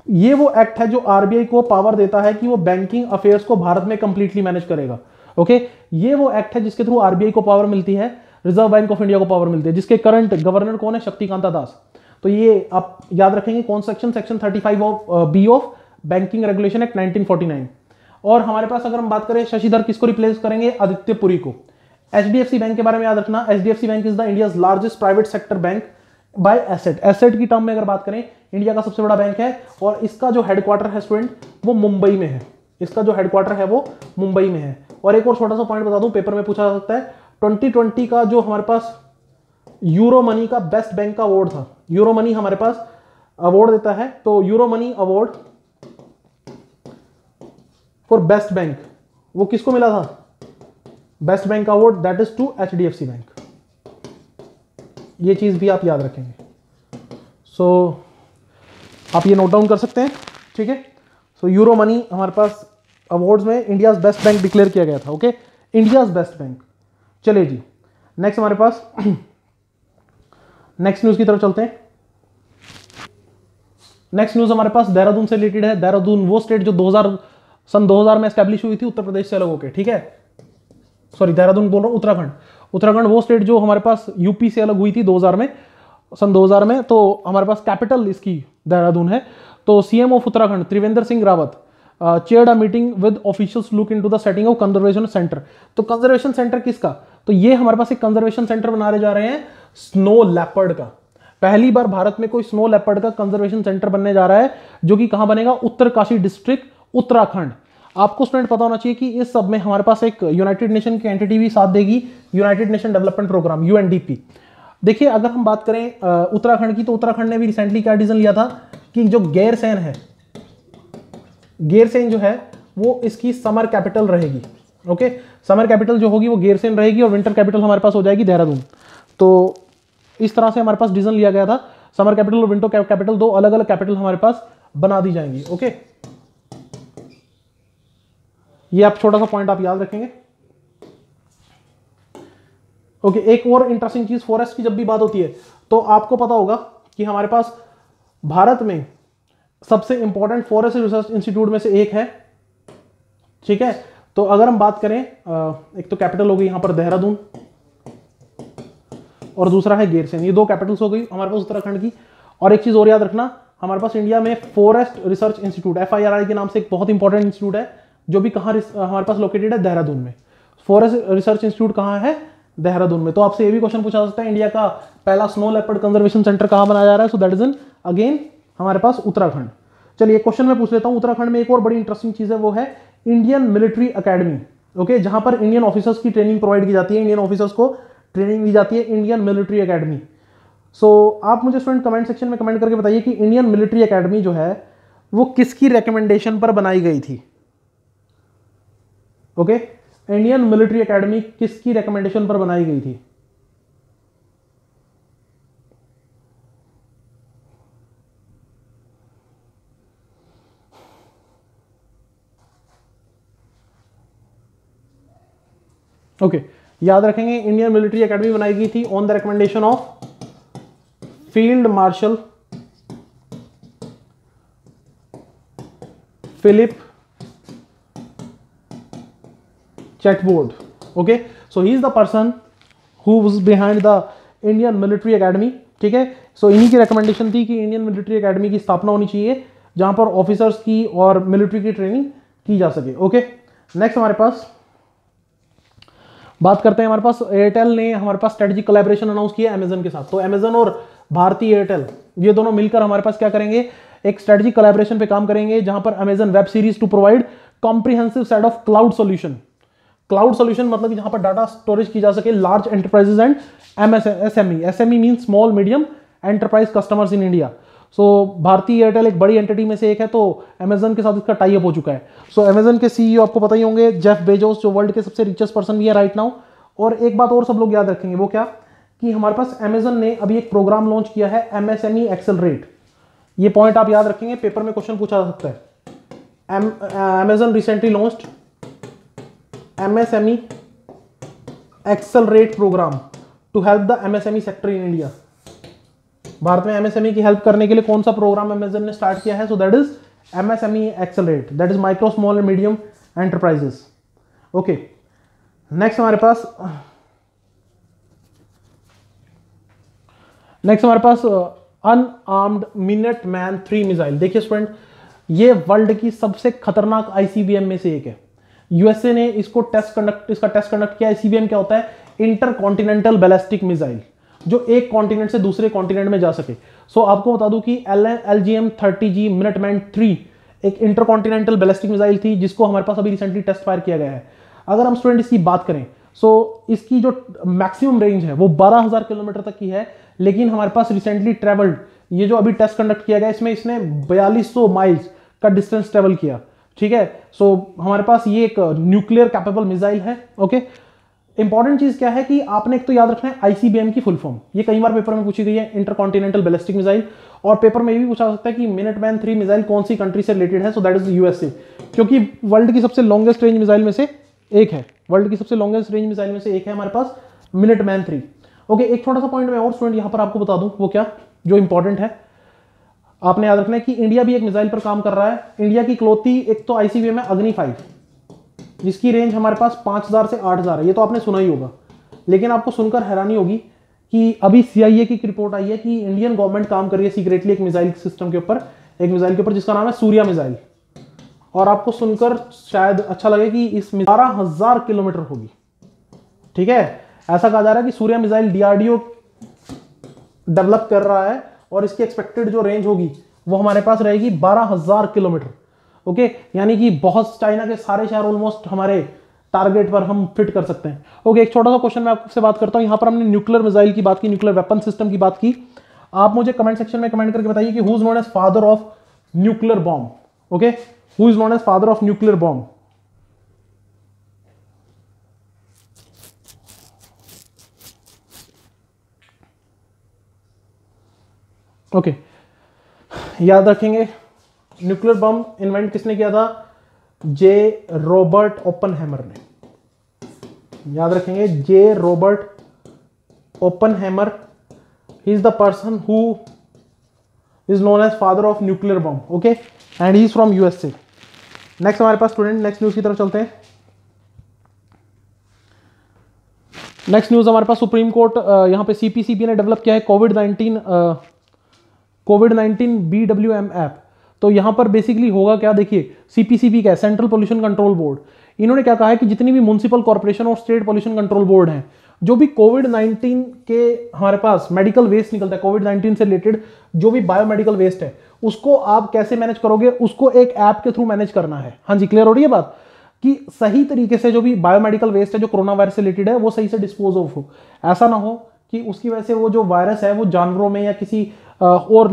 ये वो एक्ट है जो आरबीआई को पावर देता है कि वो बैंकिंग अफेयर्स को भारत में कंप्लीटली मैनेज करेगा। ओके, ये वो एक्ट है जिसके थ्रू आरबीआई को पावर मिलती है, रिजर्व बैंक ऑफ इंडिया को पावर मिलती है, जिसके करंट गवर्नर कौन है, शक्तिकांता दास। तो ये आप याद रखेंगे कौन section, section 35 of B of banking regulation act 1949। और हमारे पास अगर हम बात करें शशिधर किसको रिप्लेस करेंगे, आदित्य पुरी को। एचडीएफसी बैंक के बारे में याद रखना, HDFC bank is the India's largest private sector bank by asset. Asset की टर्म में अगर बात करें, इंडिया का सबसे बड़ा बैंक है और इसका जो हेडक्वार्टर है स्टूडेंट वो मुंबई में है। इसका जो हेडक्वार्टर है वो मुंबई में है। और एक और छोटा सा पॉइंट बता दूं, पेपर में पूछा जा सकता है, 2020 का जो हमारे पास यूरो मनी का बेस्ट बैंक का अवार्ड था, यूरो मनी हमारे पास अवार्ड देता है, तो euro money award for best bank वो किसको मिला था, बेस्ट बैंक का award, that is to HDFC bank. ये चीज भी आप याद रखेंगे। सो आप ये नोट डाउन कर सकते हैं, ठीक है। सो यूरो मनी हमारे पास अवार्ड्स में इंडियाज बेस्ट बैंक डिक्लेयर किया गया था। Okay, India's best bank. चलिए जी, नेक्स्ट हमारे पास नेक्स्ट न्यूज की तरफ चलते हैं। नेक्स्ट न्यूज हमारे पास देहरादून से रिलेटेड है। देहरादून वो स्टेट जो सन 2000 में एस्टैब्लिश हुई थी उत्तर प्रदेश से अलग होकर, ठीक है। सॉरी, देहरादून बोल रहा हूं, उत्तराखंड। उत्तराखंड वो स्टेट जो हमारे पास यूपी से अलग हुई थी 2000 में, सन 2000 में। तो हमारे पास कैपिटल इसकी देहरादून है। तो CM of Uttarakhand Trivendra Singh Rawat chaired a meeting with officials look into the setting of conservation centre. तो कंजर्वेशन सेंटर किसका, तो ये हमारे पास एक कंजर्वेशन सेंटर बनाने जा रहे हैं स्नो लेपर्ड का। पहली बार भारत में कोई स्नो लेपर्ड का कंजर्वेशन सेंटर बनने जा रहा है, जो कि कहां बनेगा, उत्तरकाशी डिस्ट्रिक्ट, उत्तराखंड। आपको स्टूडेंट पता होना चाहिए कि इस सब में हमारे पास एक यूनाइटेड नेशन की एंटिटी भी साथ देगी, united nation development programme UNDP. देखिए अगर हम बात करें उत्तराखंड की, तो उत्तराखंड ने भी रिसेंटली क्या डिसीजन लिया था कि जो गैरसैंण है, गैरसैंण जो है वो इसकी समर कैपिटल रहेगी। ओके, समर कैपिटल जो होगी वो गैरसैंण रहेगी और विंटर कैपिटल हमारे पास हो जाएगी देहरादून। तो इस तरह से हमारे पास डिसीजन लिया गया था, समर कैपिटल और विंटर कैपिटल दो अलग अलग कैपिटल हमारे पास बना दी जाएंगी। ओके, ये आप छोटा सा पॉइंट आप याद रखेंगे। ओके, एक और इंटरेस्टिंग चीज, फॉरेस्ट की जब भी बात होती है तो आपको पता होगा कि हमारे पास भारत में सबसे इंपॉर्टेंट फॉरेस्ट रिसर्च इंस्टीट्यूट में से एक है, ठीक है। तो अगर हम बात करें, एक तो कैपिटल हो गई यहां पर देहरादून और दूसरा है गैरसैंण, ये दो कैपिटल्स हो गई हमारे पास उत्तराखंड की। और एक चीज और याद रखना, हमारे पास इंडिया में फॉरेस्ट रिसर्च इंस्टीट्यूट FIRI के नाम से एक बहुत इंपॉर्टेंट इंस्टीट्यूट है, जो भी कहां हमारे पास लोकेटेड है, देहरादून में। फॉरेस्ट रिसर्च इंस्टीट्यूट कहां है, देहरादून में। तो आपसे ये भी क्वेश्चन पूछा जा सकता है, इंडिया का पहला स्नो लेपर्ड कंजर्वेशन सेंटर कहां बनाया जा रहा है, सो दैट इज इन अगेन हमारे पास उत्तराखंड। चलिए क्वेश्चन मैं पूछ लेता हूं, उत्तराखंड में एक और बड़ी इंटरेस्टिंग चीज है, वो है इंडियन मिलिट्री अकेडमी। ओके, जहां पर इंडियन ऑफिसर्स की ट्रेनिंग प्रोवाइड की जाती है, इंडियन ऑफिसर्स को ट्रेनिंग दी जाती है, इंडियन मिलिट्री अकेडमी। सो आप मुझे स्टूडेंट कमेंट सेक्शन में कमेंट करके बताइए कि इंडियन मिलिट्री अकेडमी जो है वो किसकी रिकमेंडेशन पर बनाई गई थी। ओके, इंडियन मिलिट्री अकेडमी किसकी रिकमेंडेशन पर बनाई गई थी। ओके, याद रखेंगे इंडियन मिलिट्री अकेडमी बनाई गई थी on the recommendation of field marshal Philip Chetwode. Okay, so he is the person who was behind the Indian military academy, ठीक है। सो इन्हीं की रिकमेंडेशन थी कि इंडियन मिलिट्री अकेडमी की स्थापना होनी चाहिए, जहां पर ऑफिसर्स की और मिलिट्री की ट्रेनिंग की जा सके। ओके, नेक्स्ट हमारे पास बात करते हैं, हमारे पास एयरटेल ने हमारे पास स्ट्रेटेजिक कोलैबोरेशन अनाउंस किया अमेजन के साथ। तो अमेजन और भारती एयरटेल ये दोनों मिलकर हमारे पास क्या करेंगे, एक स्ट्रेटेजिक कोलैबोरेशन पे काम करेंगे, जहां पर Amazon web series to provide comprehensive set of cloud solution. Cloud solution मतलब कि जहां पर डाटा स्टोरेज की जा सके large enterprises and SME. SME mean small medium enterprise customers in India. So Bharti Airtel एक बड़ी एंटिटी में से एक है, तो अमेजन के साथ इसका टाई अप हो चुका है। सो अमेजन के सीईओ आपको पता ही होंगे, जेफ बेजोस, जो वर्ल्ड के सबसे रिचेस्ट पर्सन भी है राइट नाउ। और एक बात और सब लोग याद रखेंगे, वो क्या, कि हमारे पास अमेजन ने अभी एक प्रोग्राम लॉन्च किया है MSME एक्सेलरेट। ये पॉइंट आप याद रखेंगे, पेपर में क्वेश्चन पूछा जा सकता है। Amazon recently launched MSME Accelerate program to help the MSME sector in India। Bharat में MSME की हेल्प करने के लिए कौन सा प्रोग्राम Amazon ने स्टार्ट किया है? सो that is MSME Accelerate, that is micro small and medium enterprises. Okay, next हमारे पास अनआर्म्ड मिनटमैन 3 मिसाइल। देखिए स्टूडेंट, ये वर्ल्ड की सबसे खतरनाक आईसीबीएम में से एक है। यूएसए ने इसका टेस्ट कंडक्ट किया। आईसीबीएम क्या होता है? इंटर कॉन्टिनेंटल बैलिस्टिक मिसाइल, जो एक कॉन्टिनेंट से दूसरे कॉन्टिनेंट में जा सके। सो आपको बता दूं कि LGM-30G मिनटमैन 3 एक इंटर कॉन्टिनेंटल बैलिस्टिक मिसाइल थी, जिसको हमारे पास अभी रिसेंटली टेस्ट फायर किया गया है। अगर हम स्टूडेंट इसकी बात करें, सो इसकी जो मैक्सिमम रेंज है वो 12,000 किलोमीटर तक की है, लेकिन हमारे पास रिसेंटली ट्रेवल्ड, ये जो अभी टेस्ट कंडक्ट किया गया, इसमें इसने 4200 माइल्स का डिस्टेंस ट्रेवल किया। ठीक है, सो हमारे पास ये एक न्यूक्लियर कैपेबल मिसाइल है। ओके, इंपॉर्टेंट चीज क्या है कि आपने एक तो याद रखना है आईसीबीएम की फुल फॉर्म, ये कई बार पेपर में पूछी गई है, इंटरकॉन्टिनेंटल बैलिस्टिक मिसाइल। और पेपर में ये भी पूछा जा सकता है कि मिनटमैन 3 मिसाइल कौन सी कंट्री से रिलेटेड है? सो दैट इज यूएसए, क्योंकि वर्ल्ड की सबसे लॉन्गेस्ट रेंज मिसाइल में से एक है। वर्ल्ड की सबसे लॉन्गेस्ट रेंज मिसाइल में से एक है हमारे पास मिनटमैन 3। ओके, एक छोटा सा पॉइंट मैं और स्टूडेंट यहां पर आपको बता दूं, वो क्या जो इंपॉर्टेंट है आपने याद रखना है कि इंडिया भी एक मिसाइल पर काम कर रहा है। इंडिया की इकलौती एक तो आईसीबीएम है अग्नि 5, जिसकी रेंज हमारे पास 5000 से 8000 है। ये तो आपने सुना ही होगा, लेकिन आपको सुनकर हैरानी होगी कि अभी CIA की रिपोर्ट आई है कि इंडियन गवर्नमेंट काम कर रही है सीक्रेटली एक मिसाइल सिस्टम के ऊपर, एक मिसाइल के ऊपर जिसका नाम है सूर्या मिसाइल। और आपको सुनकर शायद अच्छा लगे कि इस 12,000 किलोमीटर होगी। ठीक है, ऐसा कहा जा रहा है कि सूर्या मिसाइल DRDO डेवलप कर रहा है और इसकी एक्सपेक्टेड जो रेंज होगी वो हमारे पास रहेगी 12,000 किलोमीटर। ओके, यानी कि बहुत, चाइना के सारे शहर ऑलमोस्ट हमारे टारगेट पर हम फिट कर सकते हैं। ओके, एक छोटा सा क्वेश्चन मैं आपसे बात करता हूं। यहां पर हमने न्यूक्लियर मिसाइल की बात की, न्यूक्लियर वेपन सिस्टम की बात की। आप मुझे कमेंट सेक्शन में कमेंट करके बताइए कि who is known as father of nuclear bomb. Okay, who is known as father of nuclear bomb? Okay, याद रखेंगे न्यूक्लियर बम इन्वेंट किसने किया था? जे रॉबर्ट ओपनहेमर ने। याद रखेंगे, J Robert Oppenheimer, he is the person who is known as father of nuclear bomb. Okay, and he is from USA. Next हमारे पास स्टूडेंट, नेक्स्ट न्यूज की तरफ चलते हैं। नेक्स्ट न्यूज हमारे पास सुप्रीम कोर्ट यहां पे CPCB ने डेवलप किया है कोविड-19 BWM ऐप। तो यहां पर बेसिकली होगा क्या, देखिए CPCB क्या है? Central pollution control board. इन्होंने क्या कहा है कि जितनी भी म्युनिसिपल कॉर्पोरेशन और स्टेट पोल्यूशन कंट्रोल बोर्ड हैं, जो भी कोविड-19 के हमारे पास मेडिकल वेस्ट निकलता है, कोविड-19 से रिलेटेड जो भी बायोमेडिकल वेस्ट है, उसको आप कैसे मैनेज करोगे? उसको एक ऐप के थ्रू मैनेज करना है। हाँ जी, क्लियर हो रही है बात कि सही तरीके से जो भी बायोमेडिकल वेस्ट है जो कोरोना वायरस से रिलेटेड है, वो सही से डिस्पोज ऑफ हो। ऐसा ना हो कि उसकी वजह से वो जो वायरस है वो जानवरों में या किसी और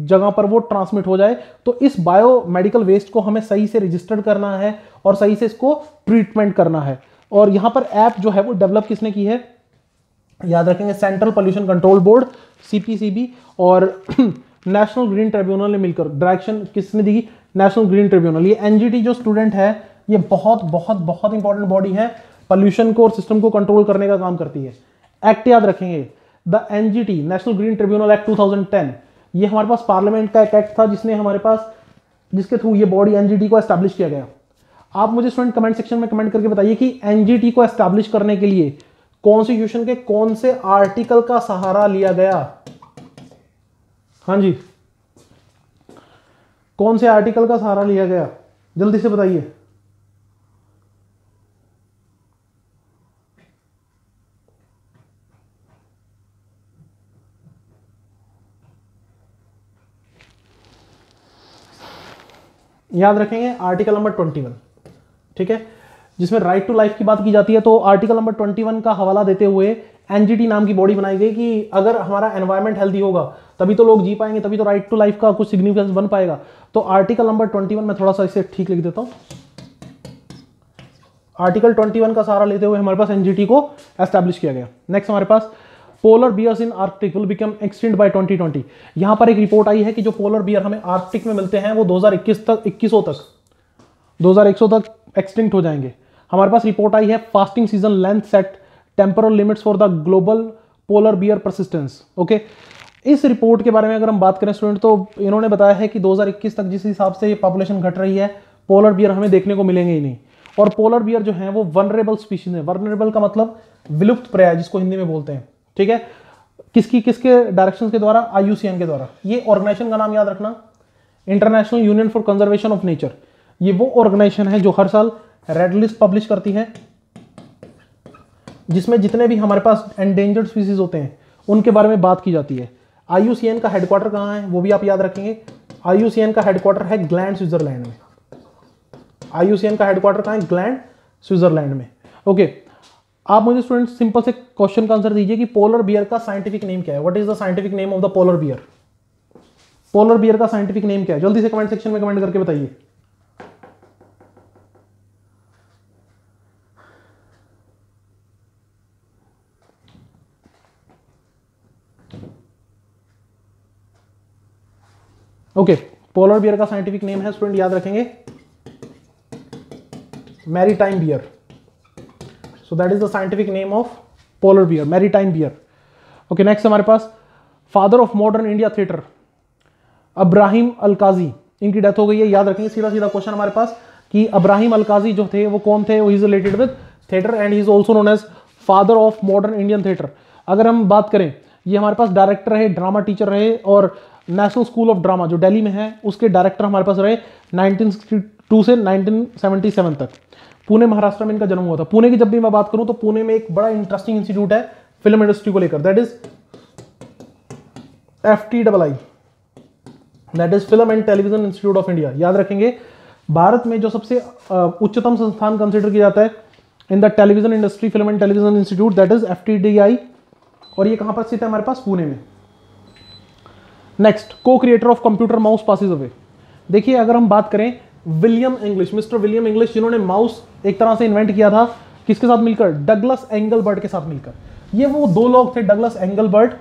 जगह पर वो ट्रांसमिट हो जाए। तो इस बायोमेडिकल वेस्ट को हमें सही से रजिस्टर्ड करना है और सही से इसको ट्रीटमेंट करना है। और यहां पर ऐप जो है वो डेवलप किसने की है? याद रखेंगे, central pollution control board CPCB और नेशनल ग्रीन ट्रिब्यूनल ने मिलकर। डायरेक्शन किसने दी? National green tribunal. ये NGT जो स्टूडेंट है, ये बहुत बहुत बहुत इंपॉर्टेंट बॉडी है, पोल्यूशन को और सिस्टम को कंट्रोल करने का काम करती है। एक्ट याद रखेंगे, the NGT national green tribunal act 2010, ये हमारे पास पार्लियामेंट का एक एक्ट था जिसने हमारे पास, जिसके थ्रू ये बॉडी NGT को एस्टैब्लिश किया गया। आप मुझे स्टूडेंट कमेंट सेक्शन में कमेंट करके बताइए कि NGT को एस्टैब्लिश करने के लिए कॉन्स्टिट्यूशन के कौन से आर्टिकल का सहारा लिया गया? हाँ जी, कौन से आर्टिकल का सहारा लिया गया? जल्दी से बताइए। याद रखेंगे आर्टिकल नंबर 21, ठीक है, जिसमें राइट टू लाइफ की बात की जाती है। तो आर्टिकल नंबर 21 का हवाला देते हुए NGT नाम की बॉडी बनाई गई कि अगर हमारा एनवायरमेंट हेल्दी होगा तभी तो लोग जी पाएंगे, तभी तो राइट टू लाइफ का कुछ सिग्निफिकेंस बन पाएगा। तो आर्टिकल नंबर 21 में थोड़ा सा इसे ठीक लिख देता हूं। आर्टिकल 21 का सहारा लेते हुए हमारे पास NGT को एस्टैब्लिश किया गया। नेक्स्ट हमारे पास polar bears in Arctic will become extinct by 2020। यहां पर एक रिपोर्ट आई है कि जो पोलर बियर हमें आर्कटिक में मिलते हैं वो 2021 तक एक्सटिंक्ट हो जाएंगे। हमारे पास रिपोर्ट आई है fasting season length set temporal limits for the global polar bear persistence. Okay, इस रिपोर्ट के बारे में अगर हम बात करें स्टूडेंट, तो इन्होंने बताया है कि 2021 तक जिस हिसाब से पॉपुलेशन घट रही है, पोलर बियर हमें देखने को मिलेंगे ही नहीं। और पोलर बियर जो है वो वनरेबल स्पीशीज है। वनरेबल का मतलब विलुप्त प्राय, जिसको हिंदी में बोलते हैं। ठीक है, किसके डायरेक्शन के द्वारा? IUCN के द्वारा। ये ऑर्गेनाइजेशन का नाम याद रखना, international union for conservation of nature. ये वो ऑर्गेनाइजेशन है जो हर साल रेड लिस्ट पब्लिश करती है, जिसमें जितने भी हमारे पास एंडेंजर्ड स्पीसीज होते हैं उनके बारे में बात की जाती है। IUCN का हेडक्वार्टर कहाँ है वो भी आप याद रखेंगे। IUCN का हेडक्वार्टर है ग्लैंड, स्विट्जरलैंड में। IUCN का हेडक्वार्टर कहाँ है? ग्लैंड, स्विट्जरलैंड में। ओके, आप मुझे स्टूडेंट सिंपल से क्वेश्चन का आंसर दीजिए कि पोलर बियर का साइंटिफिक नेम क्या है? What is the scientific name of the polar bear? Polar bear का साइंटिफिक नेम क्या है? जल्दी से कमेंट सेक्शन में कमेंट करके बताइए। ओके, पोलर बियर का साइंटिफिक नेम है स्टूडेंट, याद रखेंगे, maritime bear. So that is the scientific name of polar bear, maritime bear. Okay, next हमारे पास father of modern India theatre Ebrahim Alkazi, इनकी डेथ हो गई है। याद रखेंगे, सीधा सीधा क्वेश्चन हमारे पास कि अब्राहिम अलकाजी जो थे वो कौन थे? वो is related with theatre and he is also known as father of modern Indian theatre. अगर हम बात करें, ये हमारे पास डायरेक्टर रहे, ड्रामा टीचर रहे, और नेशनल स्कूल ऑफ ड्रामा जो दिल्ली में है उसके डायरेक्टर हमारे पास रहे 1962 से 1977 तक। पुणे महाराष्ट्र में इनका जन्म हुआ था। पुणे की जब भी मैं बात करूं तो पुणे में एक बड़ा इंटरेस्टिंग इंस्टीट्यूट है फिल्म इंडस्ट्री को लेकर, that is FTII, that is film and television institute of India. याद रखेंगे, भारत में जो सबसे उच्चतम संस्थान कंसिडर किया जाता है in the television industry, film and television institute, that is FTII, और ये कहां पर स्थित है? हमारे पास पुणे में। नेक्स्ट, को creator of computer mouse passes away. देखिए, अगर हम बात करें William English, mister William English, जिन्होंने माउस एक तरह से इन्वेंट किया था, किसके साथ मिलकर? डगलस एंगलबर्ट के साथ मिलकर। ये वो दो लोग थे, डगलस एंगलबर्ट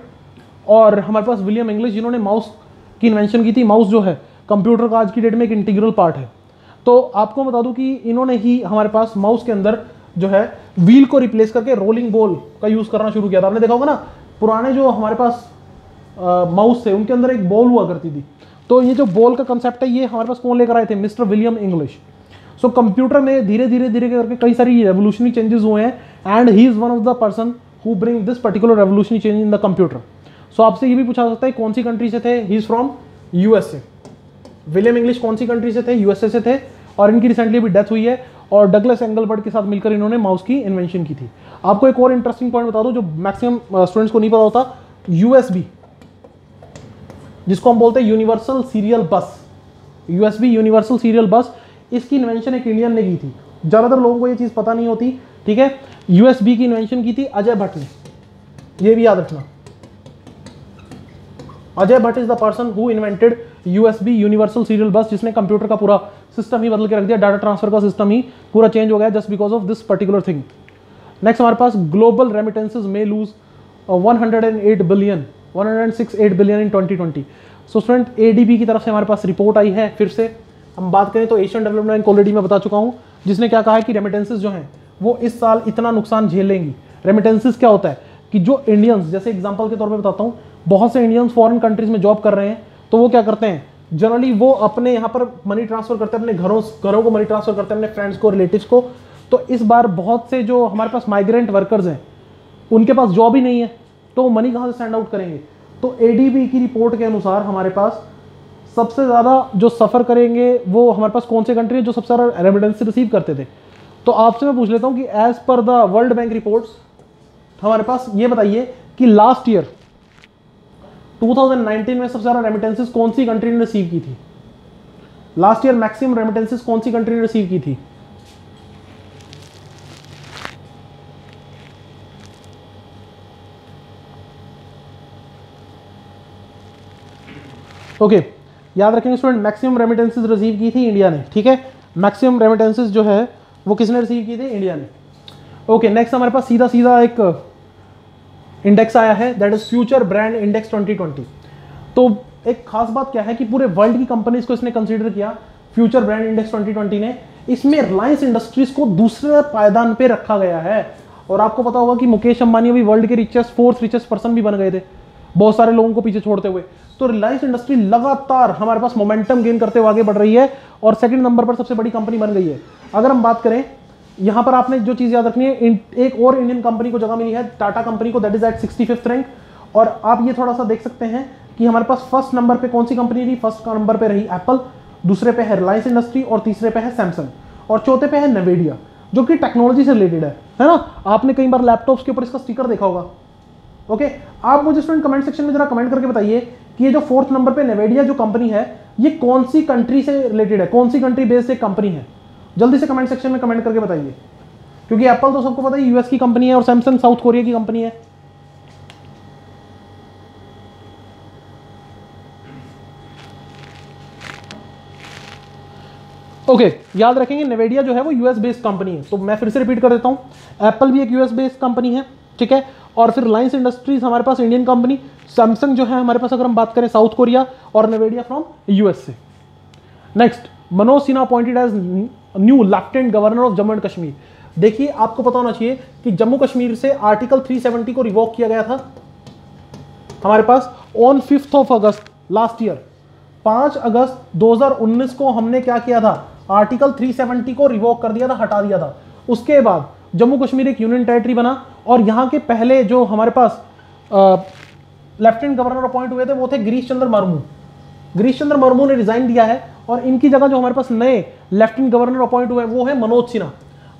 और हमारे पास विलियम इंग्लिश, जिन्होंने माउस की इन्वेंशन की थी। माउस जो है कंप्यूटर का आज की डेट में एक इंटीग्रल पार्ट है। तो आपको बता दूं कि इन्होंने ही हमारे पास माउस के अंदर जो है व्हील को रिप्लेस करके रोलिंग बॉल का यूज करना शुरू किया था। आपने देखा होगा ना, पुराने जो हमारे पास माउस थे उनके अंदर एक बॉल हुआ करती थी। तो ये जो बॉल का कंसेप्ट है ये हमारे पास कौन लेकर आए थे? Mister William English. So computer में धीरे धीरे करके कई सारी रेवोल्यूशनरी चेंजेस हुए हैं and he is one of the person who bring this particular revolutionary change in the computer. So आपसे ये भी पूछा सकता है कौन सी कंट्री से थे? ही is from USA। William English कौन सी कंट्री से थे? USA से थे, और इनकी रिसेंटली भी डेथ हुई है। और डगलस एंगलबर्ट के साथ मिलकर इन्होंने माउस की इन्वेंशन की थी। आपको एक और इंटरेस्टिंग पॉइंट बता दूं जो मैक्सिमम स्टूडेंट्स को नहीं पता होता, USB, जिसको हम बोलते हैं यूनिवर्सल सीरियल बस, USB यूनिवर्सल सीरियल बस, इसकी इन्वेंशन एक इंडियन ने की थी। ज्यादातर लोगों को ये चीज पता नहीं होती। ठीक है, USB की इन्वेंशन की थी अजय भट्ट ने, ये भी याद रखना। Ajay Bhatt is the person who invented USB universal serial बस, जिसने कंप्यूटर का पूरा सिस्टम ही बदल के रख दिया, डाटा ट्रांसफर का सिस्टम ही पूरा चेंज हो गया just because of this particular thing. Next हमारे पास ग्लोबल रेमिटेंसेज में lose 108 billion 168 billion in 2020। So student, ADB की तरफ से हमारे पास रिपोर्ट आई है। फिर से हम बात करें तो एशियन डेवलपमेंट बैंक ऑलरेडी मैं बता चुका हूं, जिसने क्या कहा है कि रेमिटेंसेज जो हैं वो इस साल इतना नुकसान झेलेंगी। रेमिटेंसेज क्या होता है कि जो इंडियंस, जैसे एग्जांपल के तौर पे बताता हूं, बहुत से इंडियंस फॉरेन कंट्रीज में जॉब कर रहे हैं, तो वो क्या करते हैं, जनरली वो अपने यहाँ पर मनी ट्रांसफर करते हैं, अपने घरों को मनी ट्रांसफर करते हैं, अपने फ्रेंड्स को, रिलेटिव्स को। तो इस बार बहुत से जो हमारे पास माइग्रेंट वर्कर्स हैं उनके पास जॉब ही नहीं है, तो वो मनी कहाँ से स्टैंड आउट करेंगे? तो ADB की रिपोर्ट के अनुसार हमारे पास सबसे ज़्यादा जो सफ़र करेंगे वो हमारे पास कौन से कंट्री है जो सबसे ज़्यादा रेमिटेंस रिसीव करते थे? तो आपसे मैं पूछ लेता हूँ कि as per the world bank reports हमारे पास ये बताइए कि लास्ट ईयर 2019 में सबसे ज़्यादा रेमिटेंसेस कौन सी कंट्री ने रिसीव की थी? लास्ट ईयर मैक्सिमम रेमिटेंसेस कौन सी कंट्री ने रिसीव की थी? ओके, याद रखेंगे स्टूडेंट, मैक्सिमम रेमिटेंसेस रिसीव की थी इंडिया ने। ठीक है, मैक्सिमम रेमिटेंसेस जो है वो किसने रिसीव की थी? इंडिया ने। ओके, नेक्स्ट हमारे पास सीधा सीधा एक इंडेक्स आया है, that is future brand index 2020। तो एक खास बात क्या है कि पूरे वर्ल्ड की कंपनीज को इसने कंसीडर किया, फ्यूचर ब्रांड इंडेक्स 2020 ने। इसमें रिलायंस इंडस्ट्रीज को दूसरे पायदान पे रखा गया है। और आपको पता होगा कि मुकेश अंबानी अभी वर्ल्ड के फोर्थ रिचेस्ट पर्सन भी बन गए थे, बहुत सारे लोगों को पीछे छोड़ते हुए। तो रिलायंस इंडस्ट्री लगातार हमारे पास मोमेंटम गेन करते हुए आगे बढ़ रही है और सेकंड नंबर पर सबसे बड़ी कंपनी बन गई है। अगर हम बात करें, यहां पर आपने जो चीज याद रखनी है, एक और इंडियन कंपनी को जगह मिली है, टाटा कंपनी को, that is at 65th rank. और आप ये थोड़ा सा देख सकते हैं कि हमारे पास फर्स्ट नंबर पे कौन सी कंपनी रही, फर्स्ट नंबर पे रही एप्पल, दूसरे पे है रिलायंस इंडस्ट्री और तीसरे पे है सैमसंग और चौथे पे है नेवेडिया, जो कि टेक्नोलॉजी से रिलेटेड है ना। आपने कई बार लैपटॉप्स के ऊपर इसका स्टिकर देखा होगा। ओके, आप मुझे स्टूडेंट कमेंट सेक्शन में जरा कमेंट करके बताइए कि ये जो फोर्थ नंबर पे नेवेडिया जो कंपनी है, ये कौन सी कंट्री से रिलेटेड है, कौन सी कंट्री बेस्ड एक कंपनी है। जल्दी से कमेंट सेक्शन में कमेंट करके बताइए, क्योंकि एप्पल तो सबको पता है यूएस की कंपनी है और सैमसंग साउथ कोरिया की कंपनी है। ओके, याद रखेंगे नेवेडिया जो है वो यूएस बेस्ड कंपनी है। तो मैं फिर से रिपीट कर देता हूं, एप्पल भी एक यूएस बेस्ड कंपनी है, ठीक है। और फिर रिलायंस इंडस्ट्रीज हमारे पास इंडियन कंपनी, सैमसंग जो है हमारे पास अगर हम बात करें साउथ कोरिया, और नेवेडिया फ्रॉम यूएस से। Next, Manoj Sinha appointed as new lieutenant governor of Jammu and Kashmir. देखिए, आपको पता होना चाहिए कि जम्मू कश्मीर से आर्टिकल 370 को रिवोक किया गया था हमारे pass on 5 August last year. 5 अगस्त 2019 को हमने क्या किया था, आर्टिकल 370 को रिवोक कर दिया था, हटा दिया था। उसके बाद जम्मू कश्मीर एक यूनियन टेरिटरी बना और यहाँ के पहले जो हमारे पास लेफ्टिनेंट गवर्नर अपॉइंट हुए थे वो थे गिरीश चंद्र मुर्मू। गिरीश चंद्र मुर्मू ने रिजाइन दिया है और इनकी जगह जो हमारे पास नए लेफ्टिनेंट गवर्नर अपॉइंट हुए वो है मनोज सिन्हा।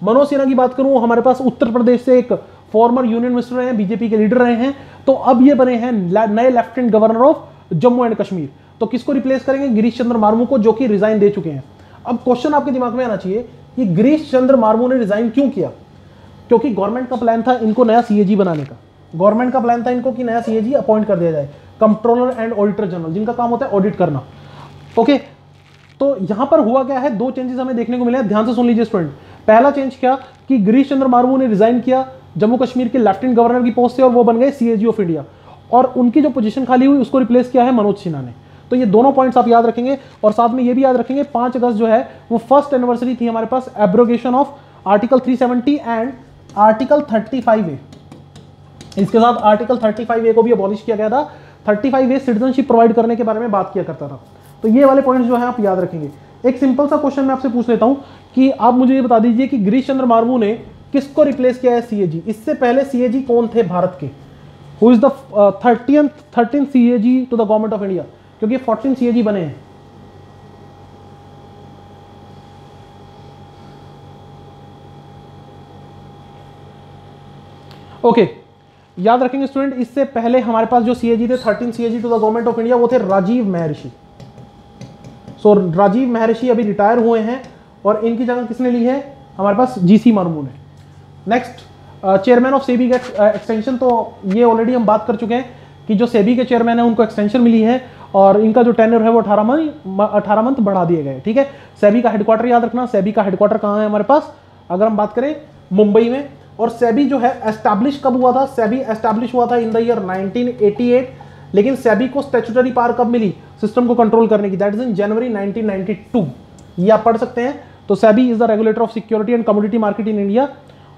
मनोज सिन्हा की बात करूं, हमारे पास उत्तर प्रदेश से एक फॉर्मर यूनियन मिनिस्टर रहे हैं, बीजेपी के लीडर रहे हैं। तो अब ये बने हैं नए lieutenant governor of Jammu and Kashmir. तो किसको रिप्लेस करेंगे, गिरीश चंद्र मुर्मू को, जो कि रिजाइन दे चुके हैं। अब क्वेश्चन आपके दिमाग में आना चाहिए कि गिरीश चंद्र मुर्मू ने रिजाइन क्यों किया। क्योंकि गवर्नमेंट का प्लान था इनको नया सीएजी बनाने का। गवर्नमेंट का प्लान था इनको कि नया सीएजी अपॉइंट कर दिया जाए, कंट्रोलर एंड ऑडिटर जनरल, जिनका काम होता है ऑडिट करना। ओके, तो यहां पर हुआ क्या है, दो चेंजेस हमें देखने को मिले हैं, ध्यान से सुन लीजिए स्टूडेंट। पहला चेंज क्या कि गिरीश चंद्र मुर्मू ने रिजाइन किया जम्मू कश्मीर के लेफ्टिनेंट गवर्नर की पोस्ट से और वो बन गए सीएजी ऑफ इंडिया, और उनकी जो पोजीशन खाली हुई उसको रिप्लेस किया है मनोज सिन्हा ने। तो ये दोनों पॉइंट्स आप याद रखेंगे और साथ में ये भी याद रखेंगे 5 अगस्त जो है वो फर्स्ट एनिवर्सरी थी हमारे पास abrogation of article 370 and article 35A। इसके साथ आर्टिकल 35A को भी अबॉलिश किया गया था। 35A सिटीजनशिप प्रोवाइड करने के बारे में बात किया करता था। तो ये वाले पॉइंट्स जो है आप याद रखेंगे। एक सिंपल सा क्वेश्चन मैं आपसे पूछ लेता हूं कि आप मुझे ये बता दीजिए कि गिरीश चंद्र मुर्मू ने किसको रिप्लेस किया है सीएजी। इससे पहले सीएजी कौन थे भारत के, who is the 13th CAG to the government of India, क्योंकि 14 सीएजी बने हैं। ओके, याद रखेंगे स्टूडेंट, इससे पहले हमारे पास जो सीएजी थे 13 CAG to the government of India वो थे राजीव महर्षि। सो राजीव महर्षि अभी रिटायर हुए हैं और इनकी जगह किसने ली है, हमारे पास जीसी मुर्मू ने। नेक्स्ट, चेयरमैन ऑफ सेबी का एक्सटेंशन, तो ये ऑलरेडी हम बात कर चुके हैं कि जो सेबी के चेयरमैन है उनको एक्सटेंशन मिली है और इनका जो टेन्योर है वो 18 मंथ बढ़ा दिए गए। ठीक है, सेबी का हेडक्वार्टर याद रखना, सेबी का हेडक्वार्टर कहाँ है हमारे पास, अगर हम बात करें मुंबई में। और सेबी जो है एस्टैब्लिश कब हुआ था, सेबी एस्टैब्लिश हुआ था इन द ईयर 1988, लेकिन सेबी को स्टैट्यूटरी पावर कब मिली सिस्टम को कंट्रोल करने की, दैट इज इन जनवरी 1992। ये आप पढ़ सकते हैं। तो SEBI is the regulator of security and commodity market in India,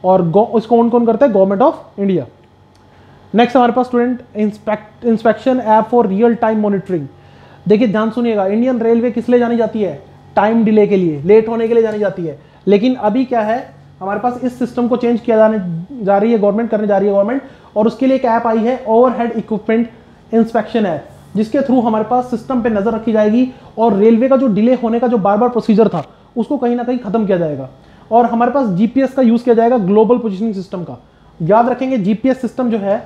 और इसको कौन कौन करता है, गवर्नमेंट ऑफ इंडिया। नेक्स्ट हमारे पास student inspection app for real time monitoring. देखिए ध्यान सुनिएगा, इंडियन रेलवे किस लिए जानी जाती है, टाइम डिले के लिए, लेट होने के लिए जानी जाती है। लेकिन अभी क्या है, हमारे पास इस सिस्टम को चेंज किया जा रही है गवर्नमेंट, करने जा रही है गवर्नमेंट, और उसके लिए एक ऐप आई है ओवरहेड इक्विपमेंट इंस्पेक्शन ऐप, जिसके थ्रू हमारे पास सिस्टम पे नजर रखी जाएगी और रेलवे का जो डिले होने का जो बार बार प्रोसीजर था उसको कहीं ना कहीं खत्म किया जाएगा। और हमारे पास जीपीएस का यूज किया जाएगा, ग्लोबल पोजिशनिंग सिस्टम का। याद रखेंगे जीपीएस सिस्टम जो है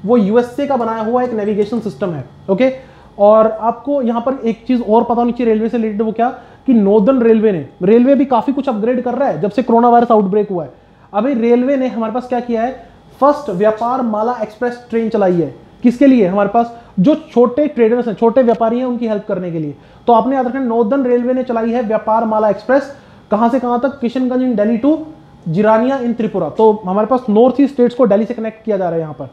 वो यूएसए का बनाया हुआ एक नेविगेशन सिस्टम है। ओके, और आपको यहां पर एक चीज और पता होनी चाहिए रेलवे से रिलेटेड, वो क्या कि नॉर्दर्न रेलवे भी काफी कुछ अपग्रेड कर रहा है जब से कोरोना वायरस आउटब्रेक हुआ है। अभी रेलवे ने हमारे पास क्या किया है, फर्स्ट व्यापार माला एक्सप्रेस ट्रेन चलाई है। किसके लिए, हमारे पास जो छोटे ट्रेडर्स हैं, छोटे व्यापारी हैं, उनकी हेल्प करने के लिए। तो आपने याद रखना, नॉर्दर्न रेलवे ने चलाई है व्यापार माला एक्सप्रेस, कहां से कहां तक, किशनगंज इन दिल्ली टू जिरानिया इन त्रिपुरा। तो हमारे पास नॉर्थ ईस्ट स्टेट्स को दिल्ली से कनेक्ट किया जा रहा है यहाँ पर।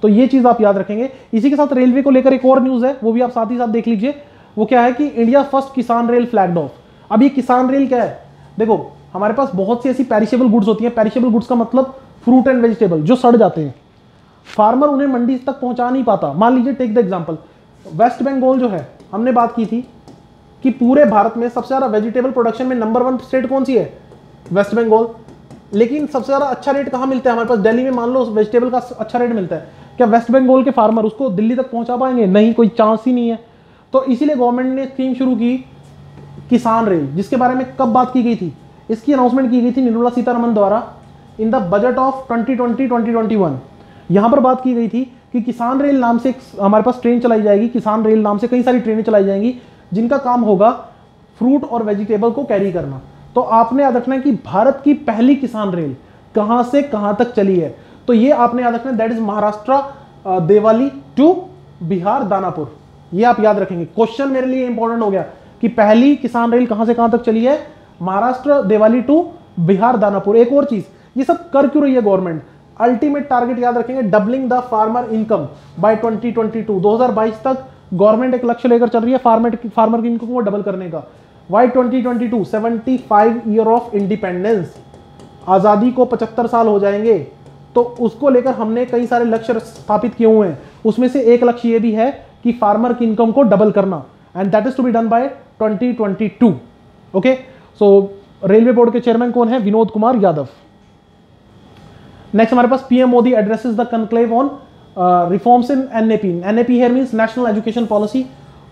तो ये चीज आप याद रखेंगे। इसी के साथ रेलवे को लेकर एक और न्यूज है, वो भी आप साथ ही साथ देख लीजिए। वो क्या है कि इंडिया फर्स्ट किसान रेल फ्लैग्ड ऑफ। अब ये किसान रेल क्या है, देखो हमारे पास बहुत सी ऐसी पेरिशेबल गुड्स होती हैं। पेरिशेबल गुड्स का मतलब फ्रूट एंड वेजिटेबल जो सड़ जाते हैं, फार्मर उन्हें मंडी तक पहुंचा नहीं पाता। मान लीजिए take the example, West Bengal जो है, हमने बात की थी कि पूरे भारत में सबसे ज्यादा वेजिटेबल प्रोडक्शन में नंबर 1 स्टेट कौन सी है, वेस्ट बंगाल। लेकिन सबसे ज्यादा अच्छा रेट कहां मिलता है हमारे पास, दिल्ली में मान लो वेजिटेबल का अच्छा रेट मिलता है। क्या वेस्ट बंगाल के फार्मर उसको दिल्ली तक पहुंचा पाएंगे? नहीं, कोई चांस ही नहीं है। तो इसीलिए गवर्नमेंट ने स्कीम शुरू की किसान रेल, जिसके बारे में कब बात की गई थी, इसकी अनाउंसमेंट की गई थी निर्मला सीतारमण द्वारा इन द बजट ऑफ 2020-2021। यहां पर बात की गई थी कि किसान रेल नाम से हमारे पास ट्रेन चलाई जाएगी। किसान रेल नाम से कई सारी ट्रेनें चलाई जाएंगी जिनका काम होगा फ्रूट और वेजिटेबल को कैरी करना। तो आपने याद रखना है कि भारत की पहली किसान रेल कहां से कहां तक चली है, तो ये आपने याद रखना है, that is Maharashtra Devlali to Bihar Danapur. ये आप याद रखेंगे, क्वेश्चन मेरे लिए इंपॉर्टेंट हो गया कि पहली किसान रेल कहां से कहां तक चली है, महाराष्ट्र देवाली टू बिहार दानापुर। एक और चीज, ये सब कर क्यों रही है गवर्नमेंट, अल्टीमेट टारगेट याद रखेंगे, doubling the farmer income by 2022। 2022 तक गवर्नमेंट एक लक्ष्य लेकर चल रही है फार्मर की इनकम को डबल करने का। वाई 2022, 75 ईयर ऑफ इंडिपेंडेंस, आजादी को 75 साल हो जाएंगे, तो उसको लेकर हमने कई सारे लक्ष्य स्थापित किए हुए हैं। उसमें से एक लक्ष्य ये भी है कि फार्मर की इनकम को डबल करना, and that is to be done by 2022। Okay, so railway board के चेयरमैन कौन है, विनोद कुमार यादव। नेक्स्ट हमारे पास PM Modi addresses the conclave on reforms in NAP. NAP here means national education policy.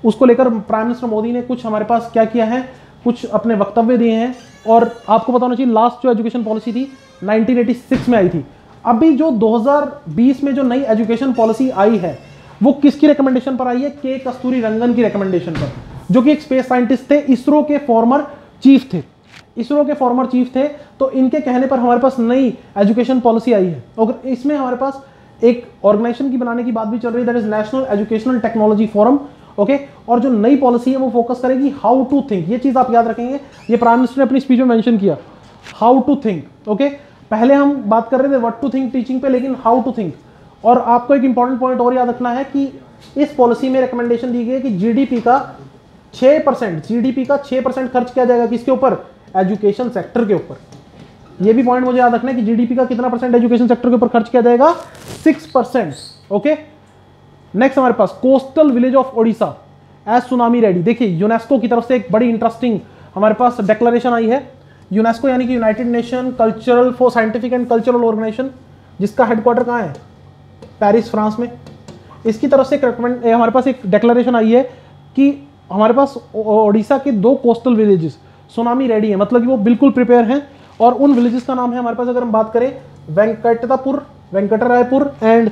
उसको लेकर प्राइम मिनिस्टर मोदी ने कुछ हमारे पास क्या किया है, कुछ अपने वक्तव्य दिए हैं। और आपको पता होना चाहिए लास्ट जो एजुकेशन पॉलिसी थी 1986 में आई थी। अभी जो 2020 में जो नई एजुकेशन पॉलिसी आई है वो किसकी रिकमेंडेशन पर आई है, के कस्तूरी रंगन की रिकमेंडेशन पर, जो कि एक स्पेस साइंटिस्ट थे, इसरो के फॉर्मर चीफ थे। इसरो के फॉर्मर चीफ थे, तो इनके कहने पर हमारे पास नई एजुकेशन पॉलिसी आई है। और इसमें हमारे पास एक ऑर्गेनाइजेशन की बनाने की बात भी चल रही है, that is national educational technology forum. Okay, और जो नई पॉलिसी है वो फोकस करेगी हाउ टू थिंक। ये चीज आप याद रखेंगे, ये प्राइम मिनिस्टर ने अपनी स्पीच में मेंशन किया, हाउ टू थिंक। ओके, पहले हम बात कर रहे थे व्हाट टू थिंक टीचिंग पे, लेकिन हाउ टू थिंक। और आपको एक इंपॉर्टेंट पॉइंट और याद रखना है कि इस पॉलिसी में रिकमेंडेशन दी गई है कि जीडीपी का 6% खर्च किया जाएगा किसके ऊपर, एजुकेशन सेक्टर के ऊपर। ये भी पॉइंट मुझे याद रखना है कि जीडीपी का कितना परसेंट एजुकेशन सेक्टर के ऊपर खर्च किया जाएगा, 6%। ओके, नेक्स्ट हमारे पास coastal village of Odisha as tsunami ready. देखिए यूनेस्को की तरफ से एक बड़ी इंटरेस्टिंग हमारे पास डिक्लेरेशन आई है। यूनेस्को यानी कि united nation cultural for scientific and cultural organisation, जिसका हेडक्वार्टर कहाँ है, पेरिस फ्रांस में। इसकी तरफ से हमारे पास एक डिक्लेरेशन आई है कि हमारे पास ओडिशा के 2 कोस्टल विलेजेस सुनामी रेडी है, मतलब कि वो बिल्कुल प्रिपेयर हैं। और उन विलेजेस का नाम है हमारे पास, अगर हम बात करें, वेंकटरायपुर एंड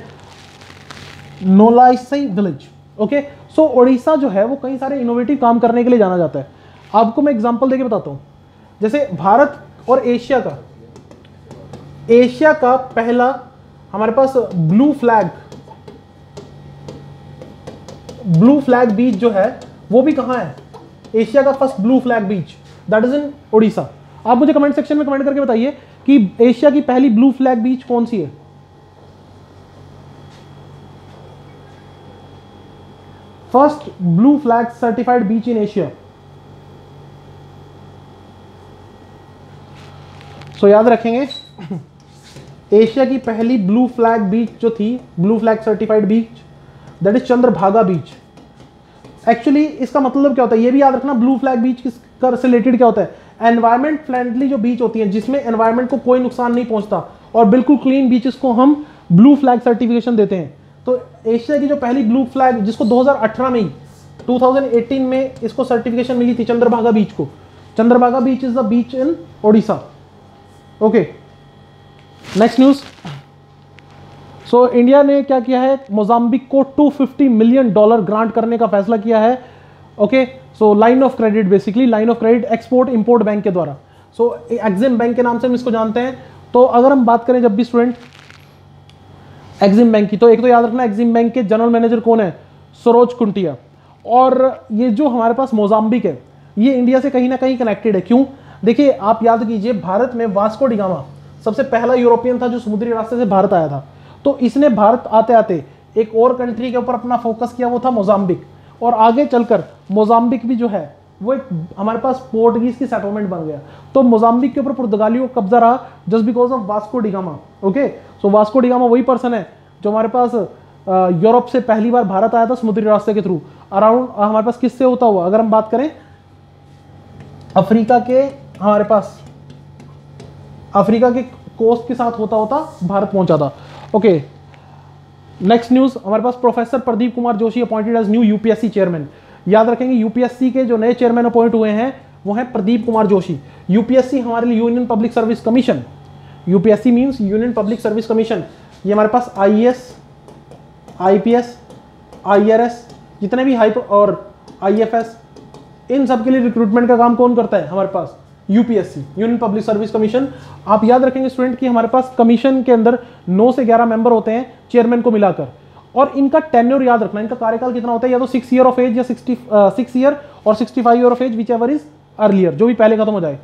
नोलाइसई विलेज। ओके, सो ओडिशा जो है वो कई सारे इनोवेटिव काम करने के लिए जाना जाता है। आपको मैं एग्जांपल देके बताता हूं, जैसे भारत और एशिया का पहला हमारे पास ब्लू फ्लैग बीच जो है वो भी कहां है, एशिया का first blue flag beach that is in Odisha. आप मुझे कमेंट सेक्शन में कमेंट करके बताइए कि एशिया की पहली ब्लू फ्लैग बीच कौन सी है। First blue flag certified beach in Asia. So याद रखेंगे, एशिया की पहली ब्लू फ्लैग बीच जो थी, blue flag certified beach, that is Chandrabhaga beach. Actually इसका मतलब क्या होता है, ये भी याद रखना, ब्लू फ्लैग बीच किसका से रिलेटेड क्या होता है, एनवायरमेंट फ्रेंडली जो बीच होती है जिसमें एनवायरमेंट को कोई नुकसान नहीं पहुंचता और बिल्कुल क्लीन बीचेस को हम ब्लू फ्लैग सर्टिफिकेशन देते हैं। तो एशिया की जो पहली ब्लू फ्लैग, जिसको 2018 में इसको सर्टिफिकेशन मिली थी, चंद्रभागा बीच को। Chandrabhaga beach is the beach in Odisha. Okay, next news. So India ने क्या किया है, मोजाम्बिक को $250 मिलियन ग्रांट करने का फैसला किया है। Okay, so line of credit, basically line of credit export import bank के द्वारा। सो एक्सिम बैंक के नाम से हम इसको जानते हैं। तो अगर हम बात करें जब भी स्टूडेंट एक्सिम बैंक की, तो एक तो याद रखना एक्सिम बैंक के जनरल मैनेजर कौन है, सरोज कुंटिया। और ये जो हमारे पास मोजाम्बिक है ये इंडिया से कहीं ना कहीं कनेक्टेड है। क्यों, देखिए आप याद कीजिए, भारत में वास्को डिगामा सबसे पहला यूरोपियन था जो समुद्री रास्ते से भारत आया था। तो इसने भारत आते आते एक और कंट्री के ऊपर अपना फोकस किया, वो था मोजाम्बिक। और आगे चलकर मोजाम्बिक भी जो है वो एक हमारे पास पोर्टुगीज की सेटलमेंट बन गया। तो मोजाम्बिक के ऊपर पुर्तगालियों का कब्जा रहा just because of Vasco da Gama. Okay, so Vasco da Gama वही पर्सन है जो हमारे पास यूरोप से पहली बार भारत आया था समुद्री रास्ते के थ्रू। अराउंड हमारे पास किससे होता हुआ, अगर हम बात करें अफ्रीका के, हमारे पास अफ्रीका के कोस्ट के साथ होता होता भारत पहुंचा था। ओके, नेक्स्ट न्यूज हमारे पास, professor Pradeep Kumar Joshi appointed as new UPSC chairman. याद रखेंगे यूपीएससी के जो नए चेयरमैन अपॉइंट हुए हैं वो हैं प्रदीप कुमार जोशी। यूपीएससी हमारे लिए union public service commission, UPSC means union public service commission. ये हमारे पास आईएएस, आईपीएस, आईआरएस, जितने भी हाई और आईएफएस, इन सब के लिए रिक्रूटमेंट का काम कौन करता है, हमारे पास UPSC, union public service commission. आप याद रखेंगे स्टूडेंट कि हमारे पास कमीशन के अंदर 9 से 11 मेंबर होते हैं चेयरमैन को मिलाकर, और इनका टेन्योर याद रखना, इनका कार्यकाल कितना होता है, या तो 6 ईयर ऑफ एज या 6 ईयर और 65 year of age, whichever is earlier, जो भी पहले खत्म हो जाए।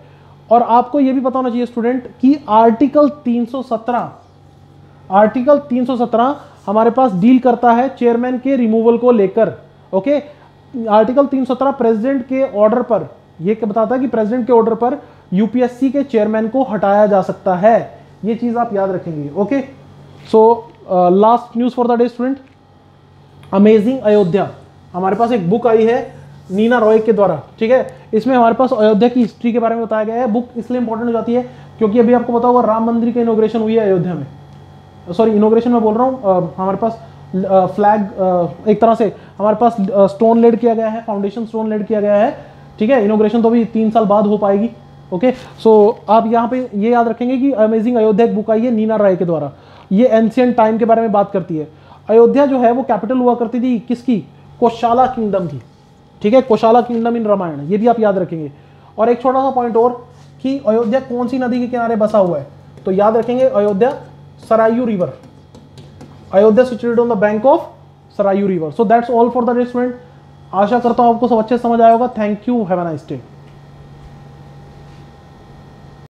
और आपको यह भी पता होना चाहिए स्टूडेंट कि आर्टिकल 317 हमारे पास डील करता है चेयरमैन के रिमूवल को लेकर। ओके, आर्टिकल 317 प्रेसिडेंट के ऑर्डर पर यह बताता है कि प्रेसिडेंट के ऑर्डर पर यूपीएससी के चेयरमैन को हटाया जा सकता है। यह चीज आप याद रखेंगे। Okay, so last news for the day student, amazing Ayodhya. हमारे पास एक बुक आई है नीना रॉय के द्वारा, ठीक है। इसमें हमारे पास अयोध्या की हिस्ट्री के बारे में बताया गया है। बुक इसलिए इंपॉर्टेंट हो जाती है क्योंकि अभी आपको पता होगा राम मंदिर का इनॉग्रेशन हुई है अयोध्या में। सॉरी, इनॉग्रेशन में बोल रहा हूँ, हमारे पास फ्लैग एक तरह से हमारे पास स्टोन लेड किया गया है, फाउंडेशन स्टोन लेड किया गया है, ठीक है। इनॉग्रेशन तो अभी 3 साल बाद हो पाएगी। ओके, सो आप यहाँ पे ये याद रखेंगे कि अमेजिंग अयोध्या एक बुक आई है नीना राय के द्वारा। ये एंशियंट टाइम के बारे में बात करती है। अयोध्या जो है वो कैपिटल हुआ करती थी किसकी, कोशाला किंगडम की, ठीक है, कोशाला किंगडम इन रामायण, ये भी आप याद रखेंगे। और एक छोटा सा पॉइंट और कि अयोध्या कौन सी नदी के किनारे बसा हुआ है, तो याद रखेंगे Ayodhya Saryu river, Ayodhya situated on the bank of Saryu river. So that's all for the day student. आशा करता हूं आपको सब अच्छे समझ आया होगा। Thank you, have a nice day.